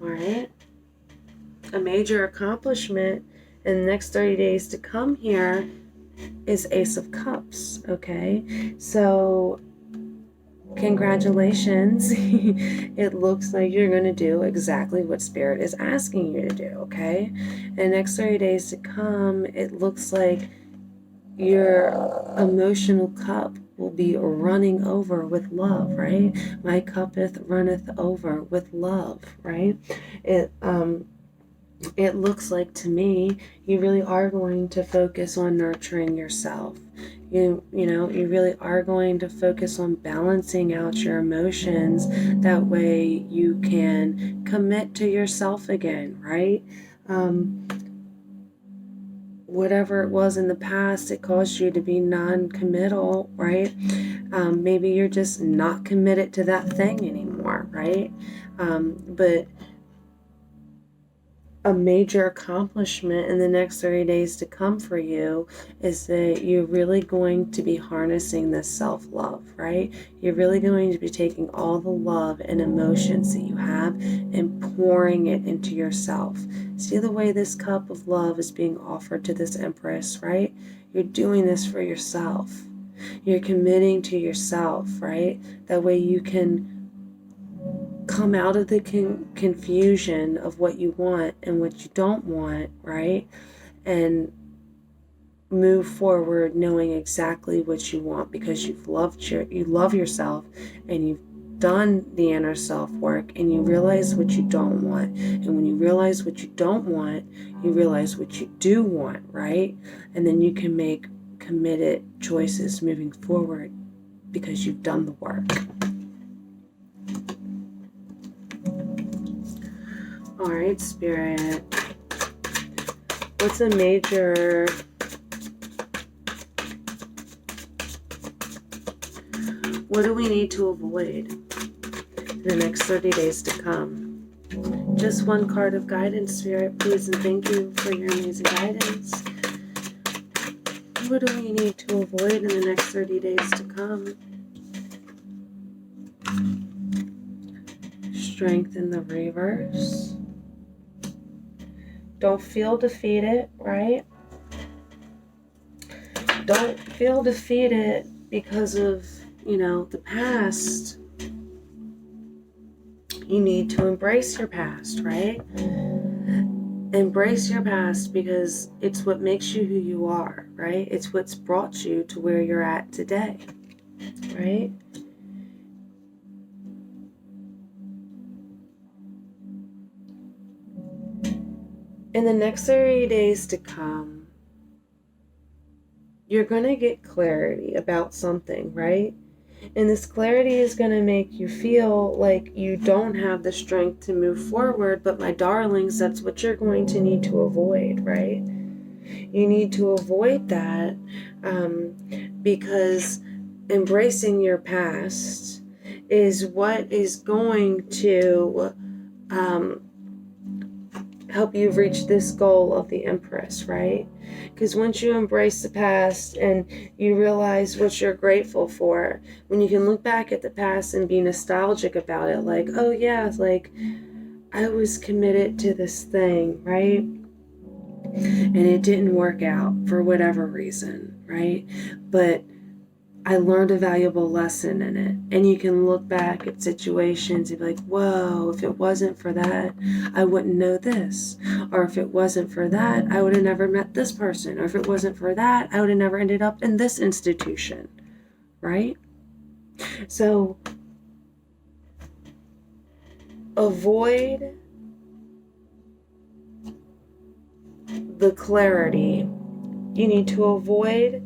All right. A major accomplishment in the next 30 days to come here is Ace of Cups, okay? So congratulations. It looks like you're going to do exactly what Spirit is asking you to do, okay? In the next 30 days to come, it looks like your emotional cup will be running over with love, right? My cuppeth runneth over with love, right? It looks like to me you really are going to focus on nurturing yourself. You really are going to focus on balancing out your emotions. That way you can commit to yourself again, right? Whatever it was in the past, it caused you to be non-committal, right? Maybe you're just not committed to that thing anymore, right? But a major accomplishment in the next 30 days to come for you is that you're really going to be harnessing this self-love, right? You're really going to be taking all the love and emotions that you have and pouring it into yourself. See the way this cup of love is being offered to this Empress, right? You're doing this for yourself. You're committing to yourself, right? That way you can come out of the confusion of what you want and what you don't want, right? And move forward knowing exactly what you want, because you love yourself, and you've done the inner self work, and you realize what you don't want. And when you realize what you don't want, you realize what you do want, right? And then you can make committed choices moving forward because you've done the work. All right, Spirit. What's a major what do we need to avoid in the next 30 days to come? Just one card of guidance, Spirit, please, and thank you for your amazing guidance. What do we need to avoid in the next 30 days to come? Strength in the reverse. Don't feel defeated, right? Don't feel defeated because of, the past. You need to embrace your past, right? Embrace your past because it's what makes you who you are, right? It's what's brought you to where you're at today, right? In the next 30 days to come, you're going to get clarity about something, right? And this clarity is going to make you feel like you don't have the strength to move forward, but my darlings, that's what you're going to need to avoid, right? You need to avoid that because embracing your past is what is going to help you reach this goal of the Empress, right? Because once you embrace the past and you realize what you're grateful for, when you can look back at the past and be nostalgic about it, like, oh yeah, like I was committed to this thing, right? And it didn't work out for whatever reason, right? But I learned a valuable lesson in it. And you can look back at situations and be like, whoa, if it wasn't for that, I wouldn't know this. Or if it wasn't for that, I would have never met this person. Or if it wasn't for that, I would have never ended up in this institution, right? So avoid the clarity. You need to avoid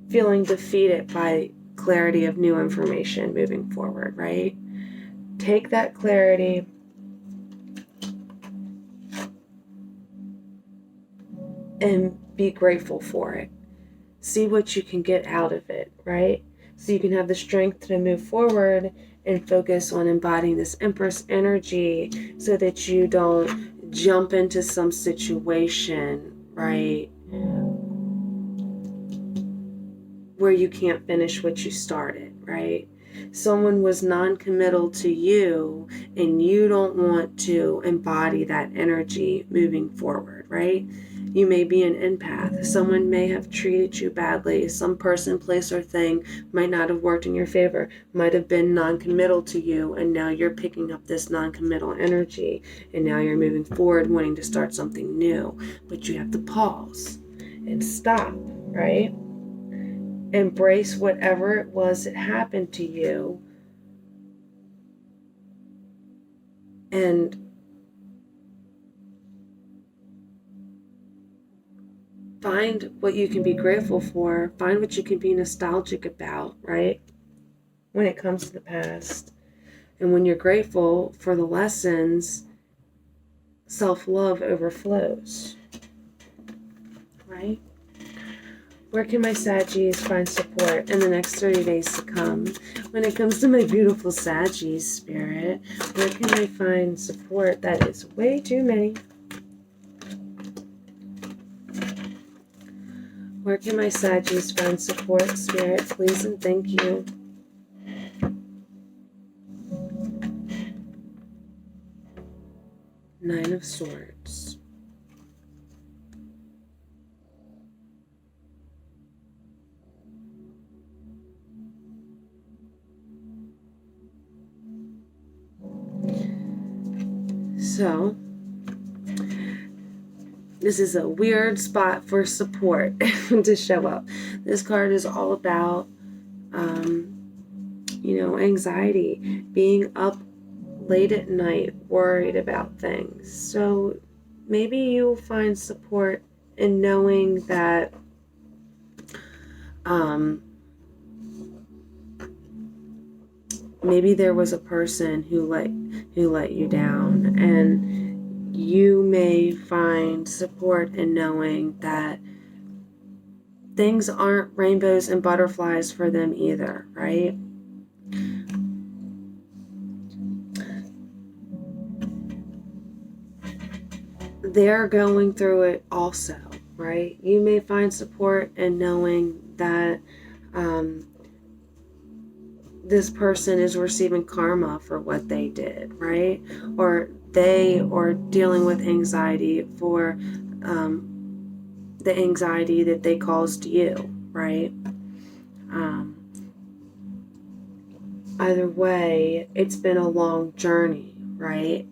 feeling defeated by clarity of new information moving forward, right? Take that clarity and be grateful for it. See what you can get out of it, right? So you can have the strength to move forward and focus on embodying this Empress energy so that you don't jump into some situation, right, where you can't finish what you started, right? Someone was non-committal to you and you don't want to embody that energy moving forward, right? You may be an empath. Someone may have treated you badly. Some person, place, or thing might not have worked in your favor, might have been non-committal to you, and now you're picking up this non-committal energy, and now you're moving forward wanting to start something new. But you have to pause and stop, right? Embrace whatever it was that happened to you and find what you can be grateful for. Find what you can be nostalgic about, right? When it comes to the past. And when you're grateful for the lessons, self-love overflows, right? Where can my Saggies find support in the next 30 days to come? When it comes to my beautiful Saggies spirit, where can I find support? That is way too many. Where can my Saggies find support, spirit? Please and thank you. Nine of Swords. So, this is a weird spot for support to show up. This card is all about, anxiety, being up late at night, worried about things. So maybe you'll find support in knowing that maybe there was a person who let you down, and you may find support in knowing that things aren't rainbows and butterflies for them either, right? They're going through it also, right? You may find support in knowing that this person is receiving karma for what they did, right? Or they are dealing with anxiety for the anxiety that they caused you, right? Either way, it's been a long journey, right?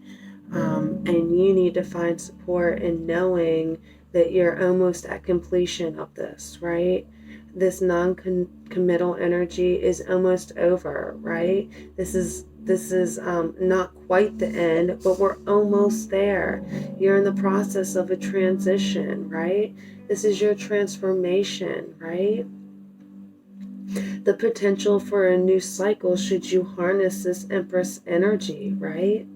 And you need to find support in knowing that you're almost at completion of this, right? This non-committal energy is almost over, right? This is not quite the end, but we're almost there. You're in the process of a transition, right? This is your transformation, right? The potential for a new cycle should you harness this Empress energy, right?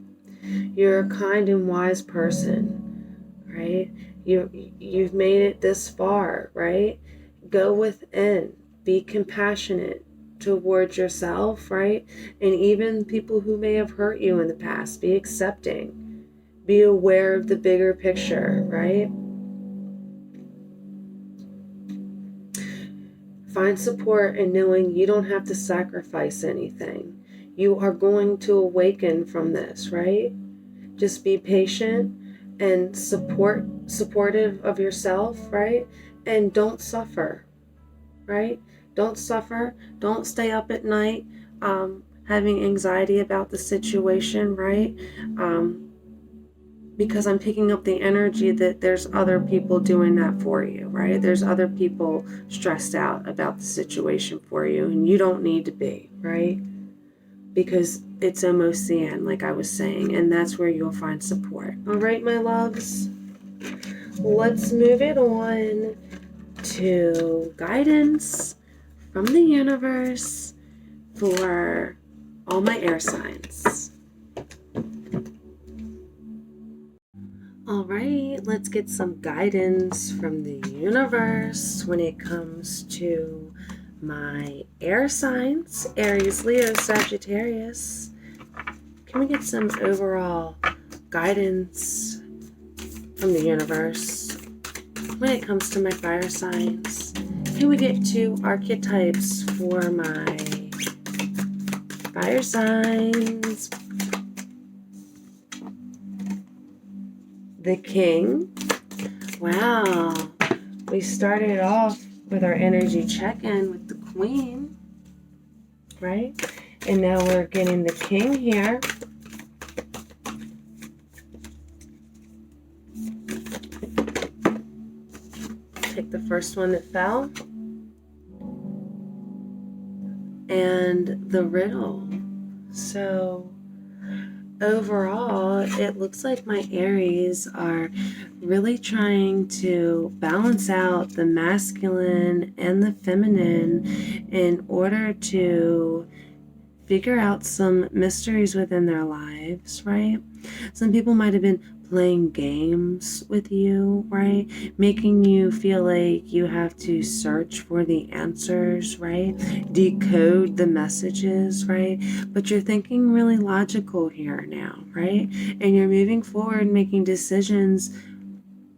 You're a kind and wise person, right? You've made it this far, right? Go within, be compassionate towards yourself, right? And even people who may have hurt you in the past, be accepting, be aware of the bigger picture, right? Find support in knowing you don't have to sacrifice anything. You are going to awaken from this, right? Just be patient and supportive of yourself, right? And don't suffer, right? Don't suffer. Don't stay up at night having anxiety about the situation, right? Because I'm picking up the energy that there's other people doing that for you, right? There's other people stressed out about the situation for you, and you don't need to be, right? Because it's almost the end, like I was saying, and that's where you'll find support. All right, my loves, let's move it on to guidance from the universe for all my air signs. All right, let's get some guidance from the universe when it comes to my air signs, Aries, Leo, Sagittarius. Can we get some overall guidance from the universe when it comes to my fire signs? Can we get 2 archetypes for my fire signs? The King. Wow. We started off with our energy check-in with the Queen, right? And now we're getting the King here. Take the first one that fell. And the riddle. So overall, it looks like my Aries are really trying to balance out the masculine and the feminine in order to figure out some mysteries within their lives, right? Some people might have been playing games with you, right? Making you feel like you have to search for the answers, right? Decode the messages, right? But you're thinking really logical here now, right? And you're moving forward, making decisions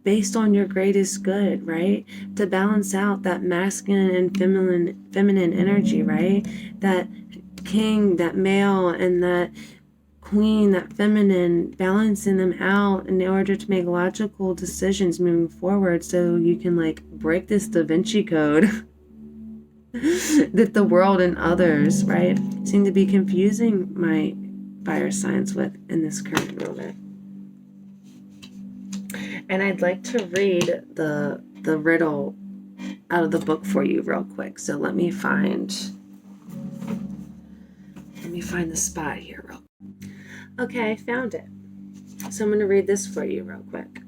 based on your greatest good, right? To balance out that masculine and feminine energy, right? That king, that male, and that queen, that feminine, balancing them out in order to make logical decisions moving forward, so you can like break this Da Vinci Code that the world and others, right, seem to be confusing my fire signs with in this current moment. And I'd like to read the riddle out of the book for you real quick. So let me find the spot here real quick. Okay, I found it. So I'm going to read this for you real quick.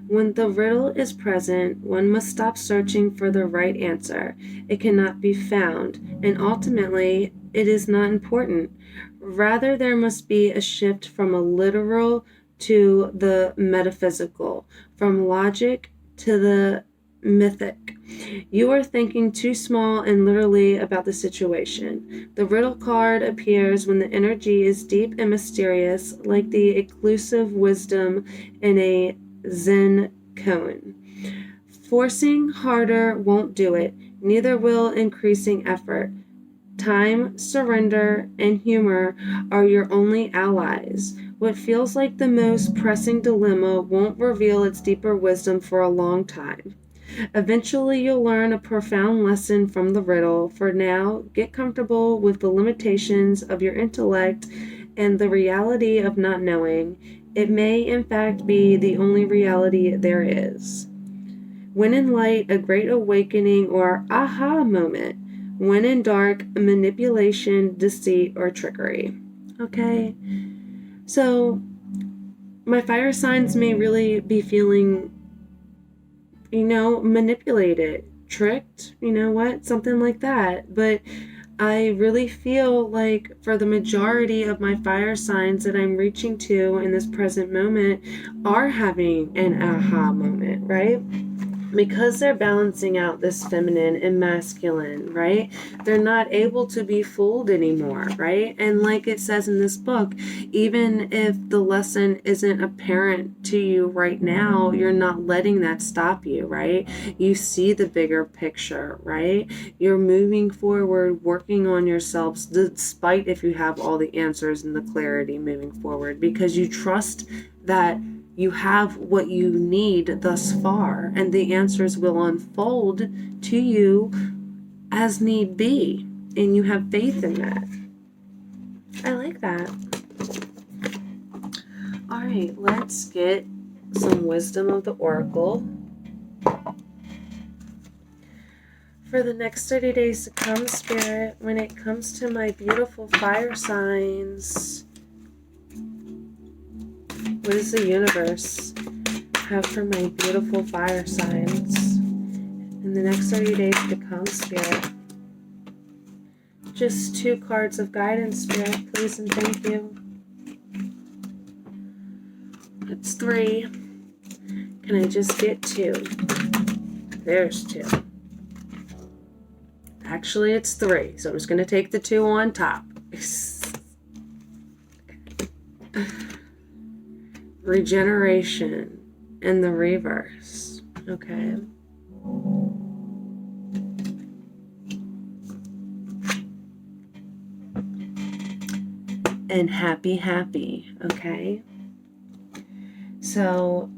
When the riddle is present, one must stop searching for the right answer. It cannot be found, and ultimately, it is not important. Rather, there must be a shift from a literal to the metaphysical, from logic to the mythic. You are thinking too small and literally about the situation. The riddle card appears when the energy is deep and mysterious, like the elusive wisdom in a Zen koan. Forcing harder won't do it, neither will increasing effort. Time, surrender, and humor are your only allies. What feels like the most pressing dilemma won't reveal its deeper wisdom for a long time. Eventually, you'll learn a profound lesson from the riddle. For now, get comfortable with the limitations of your intellect and the reality of not knowing. It may, in fact, be the only reality there is. When in light, a great awakening or aha moment. When in dark, manipulation, deceit, or trickery. Okay? So, my fire signs may really be feeling manipulated, tricked, something like that. But I really feel like for the majority of my fire signs that I'm reaching to in this present moment are having an aha moment, right? Because they're balancing out this feminine and masculine, right? They're not able to be fooled anymore, right? And like it says in this book, even if the lesson isn't apparent to you right now, you're not letting that stop you, right? You see the bigger picture, right? You're moving forward, working on yourselves, despite if you have all the answers and the clarity moving forward, because you trust that you have what you need thus far, and the answers will unfold to you as need be, and you have faith in that. I like that. All right, let's get some wisdom of the oracle for the next 30 days to come, Spirit, when it comes to my beautiful fire signs. What does the universe have for my beautiful fire signs in the next 30 days to come, Spirit? Just 2 cards of guidance, Spirit, please and thank you. It's 3. Can I just get 2? There's 2. Actually, it's 3. So I'm just going to take the 2 on top. Regeneration in the reverse. Okay. And happy, happy. Okay. So,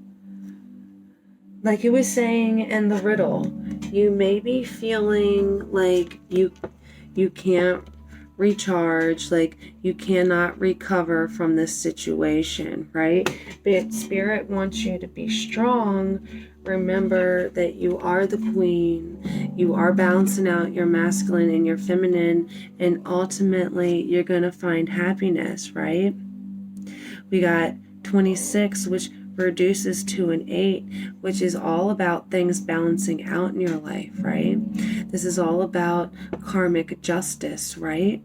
like it was saying in the riddle, you may be feeling like you can't recharge, like you cannot recover from this situation, right? But Spirit wants you to be strong. Remember that you are the queen. You are balancing out your masculine and your feminine, and ultimately you're going to find happiness, right? We got 26, which reduces to an 8, which is all about things balancing out in your life, right? This is all about karmic justice, right?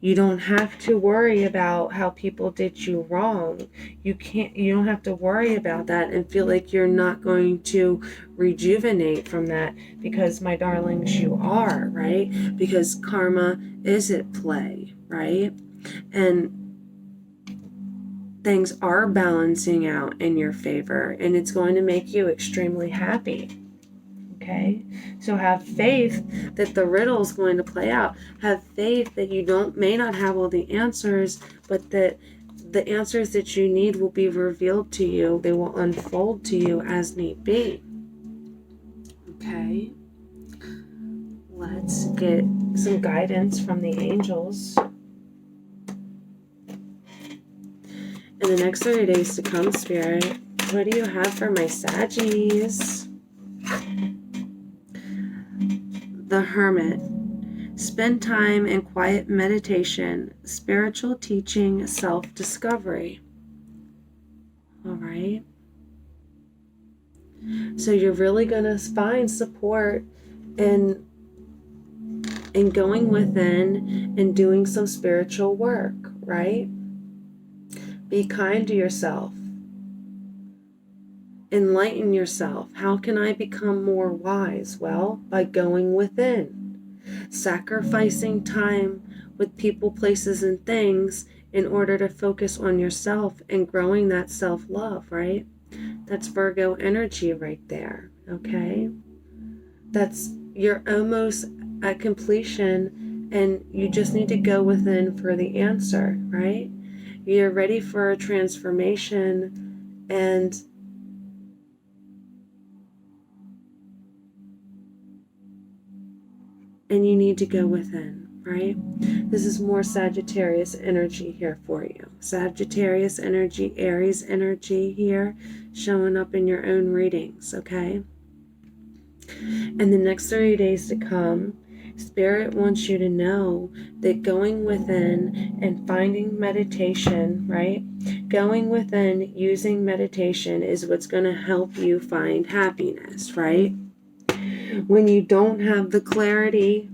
You don't have to worry about how people did you wrong. You don't have to worry about that and feel like you're not going to rejuvenate from that, because my darlings, you are, right? Because karma is at play, right? And things are balancing out in your favor, and it's going to make you extremely happy. Okay? So have faith that the riddle is going to play out. Have faith that you may not have all the answers, but that the answers that you need will be revealed to you. They will unfold to you as need be. Okay? Let's get some guidance from the angels. In the next 30 days to come, Spirit, what do you have for my Saggies? The Hermit. Spend time in quiet meditation, spiritual teaching, self-discovery. All right. So you're really going to find support in going within and doing some spiritual work, right? Be kind to yourself. Enlighten yourself. How can I become more wise? Well, by going within. Sacrificing time with people, places, and things in order to focus on yourself and growing that self-love, right? That's Virgo energy right there, okay? You're almost at completion, and you just need to go within for the answer, right? You're ready for a transformation, and you need to go within, right? This is more Sagittarius energy here for you. Sagittarius energy, Aries energy here, showing up in your own readings, okay? And the next 30 days to come, Spirit wants you to know that going within and finding meditation, right? Going within, using meditation is what's going to help you find happiness, right? When you don't have the clarity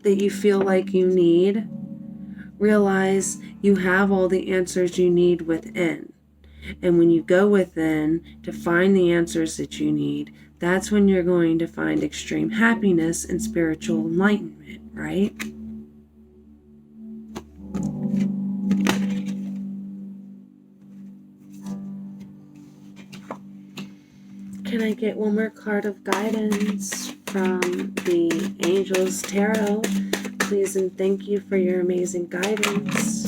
that you feel like you need, realize you have all the answers you need within. And when you go within to find the answers that you need, that's when you're going to find extreme happiness and spiritual enlightenment, right? Can I get one more card of guidance from the Angels Tarot? Please and thank you for your amazing guidance.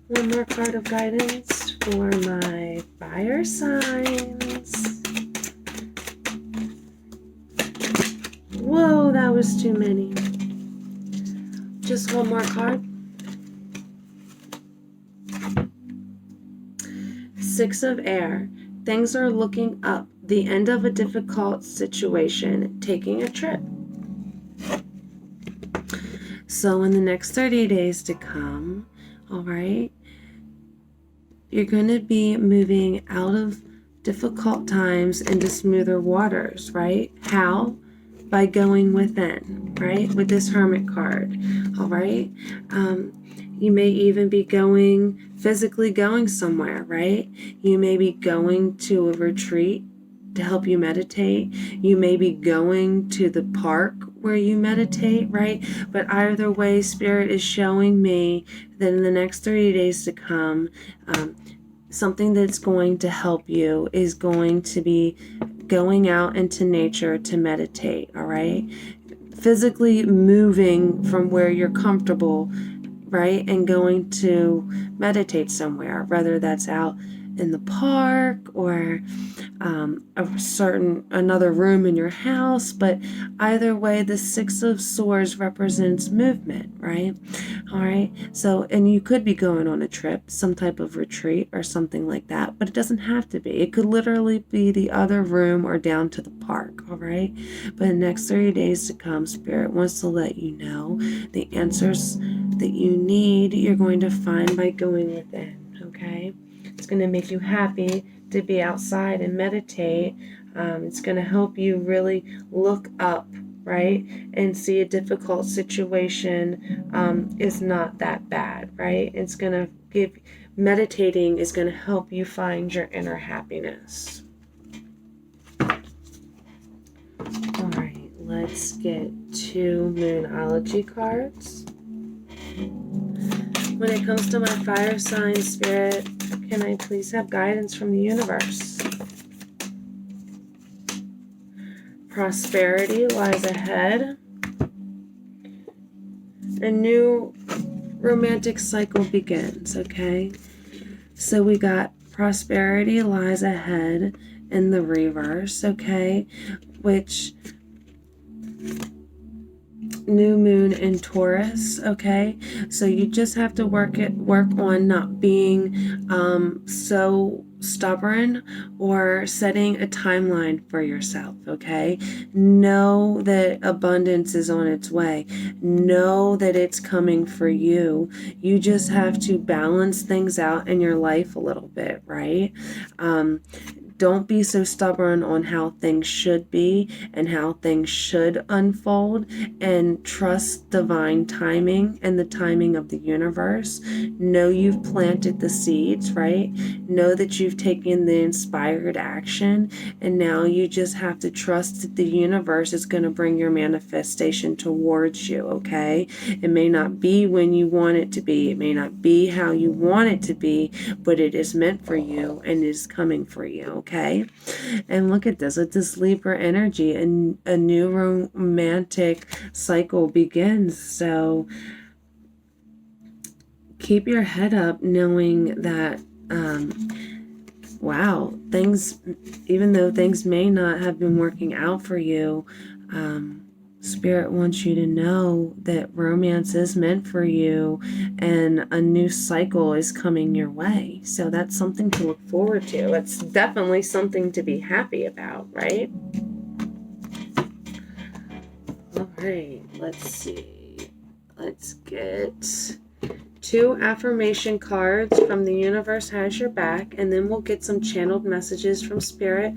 One more card of guidance for my fire signs. Whoa, that was too many. Just one more card. 6 of air. Things are looking up. The end of a difficult situation. Taking a trip. So in the next 30 days to come, all right, you're going to be moving out of difficult times into smoother waters, right? How? By going within, right? With this Hermit card, all right? You may even be physically going somewhere, right? You may be going to a retreat to help you meditate. You may be going to the park where you meditate, right? But either way, Spirit is showing me that in the next 30 days to come, something that's going to help you is going to be going out into nature to meditate, all right? Physically moving from where you're comfortable, right? And going to meditate somewhere, whether that's out in the park or another room in your house. But either way, the Six of Swords represents movement, right? All right. So, and you could be going on a trip, some type of retreat or something like that, but it doesn't have to be. It could literally be the other room or down to the park. All right. But in the next 30 days to come, Spirit wants to let you know the answers that you need, you're going to find by going within. Okay. It's going to make you happy to be outside and meditate. It's going to help you really look up, right? And see a difficult situation is not that bad, right? It's going to meditating is going to help you find your inner happiness. All right, let's get 2 Moonology cards. When it comes to my fire sign, Spirit, can I please have guidance from the universe? Prosperity lies ahead. A new romantic cycle begins, okay? So we got prosperity lies ahead in the reverse, okay? Which new moon in Taurus, okay? So you just have to work on not being so stubborn or setting a timeline for yourself, okay? Know that abundance is on its way. Know that it's coming for you. You just have to balance things out in your life a little bit, right? Don't be so stubborn on how things should be and how things should unfold, and trust divine timing and the timing of the universe. Know you've planted the seeds, right? Know that you've taken the inspired action, and now you just have to trust that the universe is going to bring your manifestation towards you, okay? It may not be when you want it to be. It may not be how you want it to be, but it is meant for you and is coming for you, okay? And look at this. With this Libra energy, and a new romantic cycle begins. So keep your head up knowing that, wow, things, even though things may not have been working out for you, Spirit wants you to know that romance is meant for you and a new cycle is coming your way. So that's something to look forward to. It's definitely something to be happy about, right? All right, let's see. Let's get 2 affirmation cards from The Universe Has Your Back, and then we'll get some channeled messages from Spirit.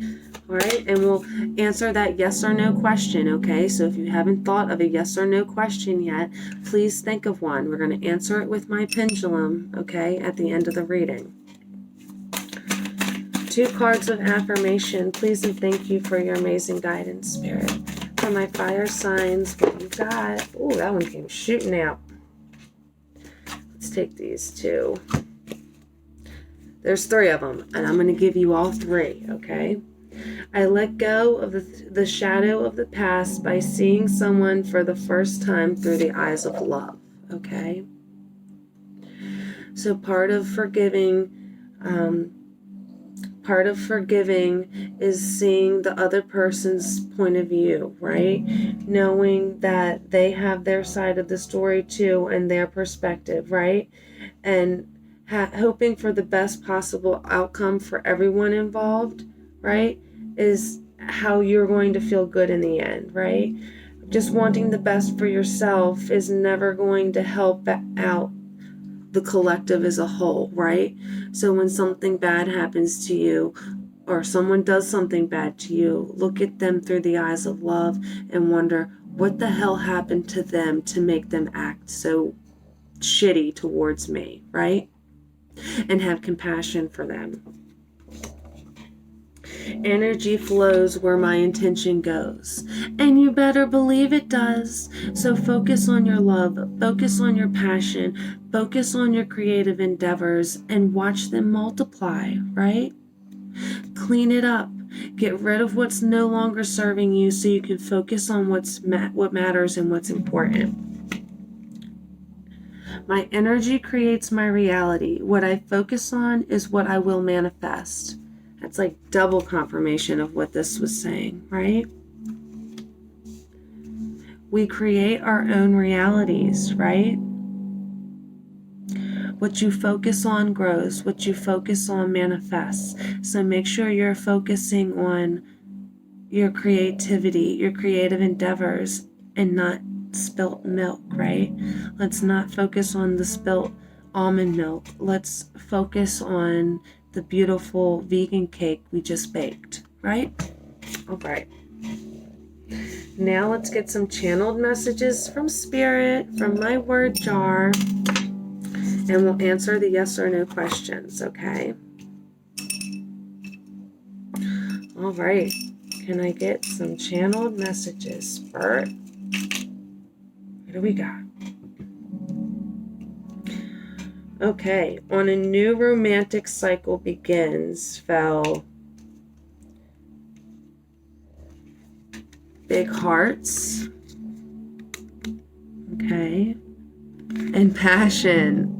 All right, and we'll answer that yes or no question, okay? So if you haven't thought of a yes or no question yet, please think of one. We're going to answer it with my pendulum, okay, at the end of the reading. 2 cards of affirmation. Please and thank you for your amazing guidance, Spirit. For my fire signs, what you got? Oh, that one came shooting out. Let's take these 2. There's 3 of them, and I'm going to give you all 3, okay? I let go of the shadow of the past by seeing someone for the first time through the eyes of love, okay? So part of forgiving is seeing the other person's point of view, right? Knowing that they have their side of the story too and their perspective, right? And hoping for the best possible outcome for everyone involved, right? Is how you're going to feel good in the end, right? Just wanting the best for yourself is never going to help out the collective as a whole, right? So when something bad happens to you or someone does something bad to you, look at them through the eyes of love and wonder what the hell happened to them to make them act so shitty towards me, right? And have compassion for them. Energy flows where my intention goes. And you better believe it does. So focus on your love, focus on your passion, focus on your creative endeavors, and watch them multiply, right? Clean it up. Get rid of what's no longer serving you so you can focus on what matters and what's important. My energy creates my reality. What I focus on is what I will manifest. That's like double confirmation of what this was saying, right? We create our own realities, right? What you focus on grows. What you focus on manifests. So make sure you're focusing on your creativity, your creative endeavors, and not spilt milk, right? Let's not focus on the spilt almond milk. Let's focus on the beautiful vegan cake we just baked, right? All right. Now let's get some channeled messages from Spirit, from my word jar, and we'll answer the yes or no questions, okay? All right. Can I get some channeled messages, Spirit? What do we got? Okay, on a new romantic cycle begins, fell big hearts, okay, and passion.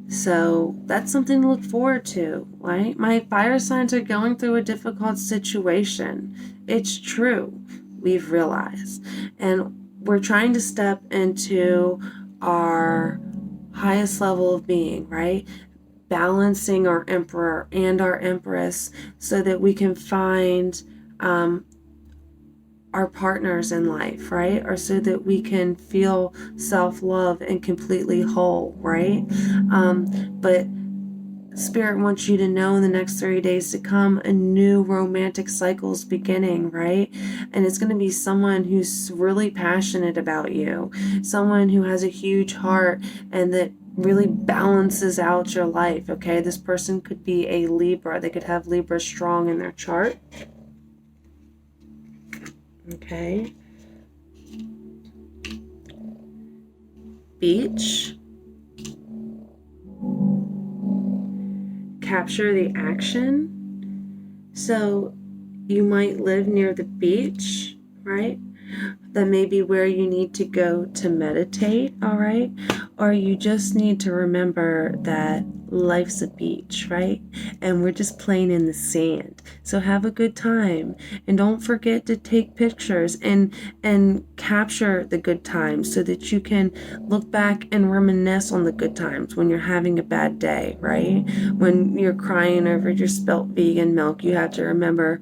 So that's something to look forward to, right? My fire signs are going through a difficult situation. It's true, we've realized. And we're trying to step into our highest level of being, right? Balancing our Emperor and our Empress so that we can find our partners in life, right? Or so that we can feel self-love and completely whole, right? But Spirit wants you to know in the next 30 days to come, a new romantic cycle is beginning, right? And it's going to be someone who's really passionate about you, someone who has a huge heart and that really balances out your life, okay? This person could be a Libra. They could have Libra strong in their chart. Okay. Beach. Capture the action. So you might live near the beach, right? That may be where you need to go to meditate, all right? Or you just need to remember that life's a beach, right? And we're just playing in the sand. So have a good time. And don't forget to take pictures and capture the good times so that you can look back and reminisce on the good times when you're having a bad day, right? When you're crying over your spilt vegan milk, you have to remember,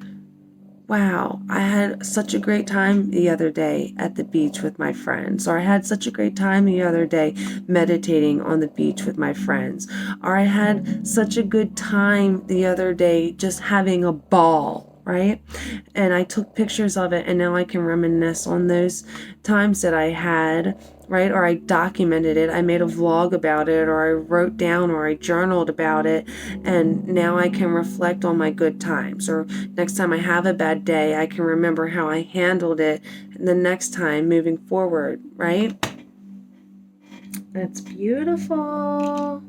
wow, I had such a great time the other day at the beach with my friends. Or I had such a great time the other day meditating on the beach with my friends. Or I had such a good time the other day just having a ball, right? And I took pictures of it and now I can reminisce on those times that I had, right? Or I documented it. I made a vlog about it, or I wrote down, or I journaled about it. And now I can reflect on my good times. Or next time I have a bad day, I can remember how I handled it the next time moving forward, right? That's beautiful.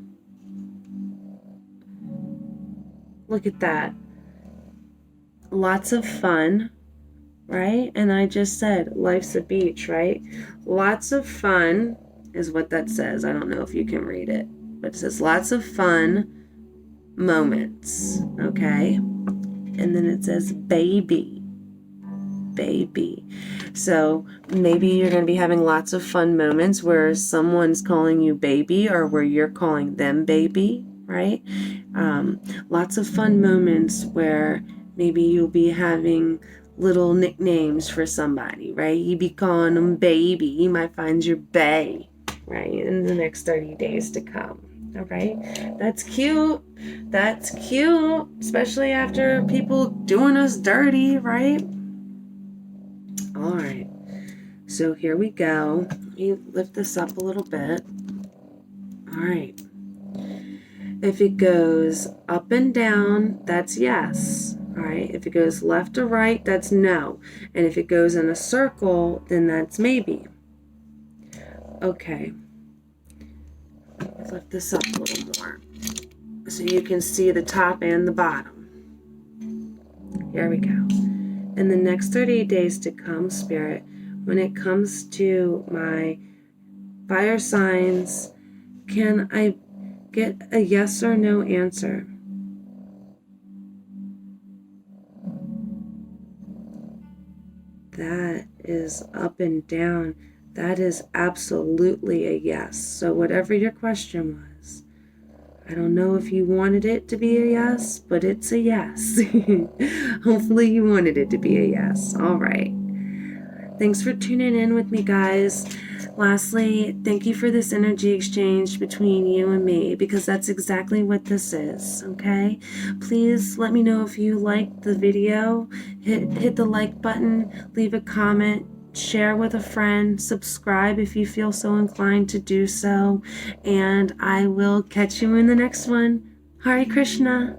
Look at that. Lots of fun, right? And I just said, life's a beach, right? Lots of fun is what that says. I don't know if you can read it, but it says lots of fun moments, okay? And then it says baby. So maybe you're going to be having lots of fun moments where someone's calling you baby or where you're calling them baby, right? Lots of fun moments where maybe you'll be having little nicknames for somebody, right? You be calling them baby. You might find your bae, right? In the next 30 days to come. All right. That's cute. That's cute. Especially after people doing us dirty, right? All right. So here we go. Let me lift this up a little bit. All right. If it goes up and down, that's yes. All right. If it goes left or right, that's no. And if it goes in a circle, then that's maybe. Okay. Lift this up a little more so you can see the top and the bottom. Here we go. In the next 30 days to come, Spirit, when it comes to my fire signs, can I get a yes or no answer? That is up and down. That is absolutely a yes. So whatever your question was, I don't know if you wanted it to be a yes, but it's a yes. Hopefully you wanted it to be a yes. All right. Thanks for tuning in with me, guys. Lastly, thank you for this energy exchange between you and me, because that's exactly what this is, okay? Please let me know if you liked the video. Hit the like button, leave a comment, share with a friend, subscribe if you feel so inclined to do so, and I will catch you in the next one. Hare Krishna.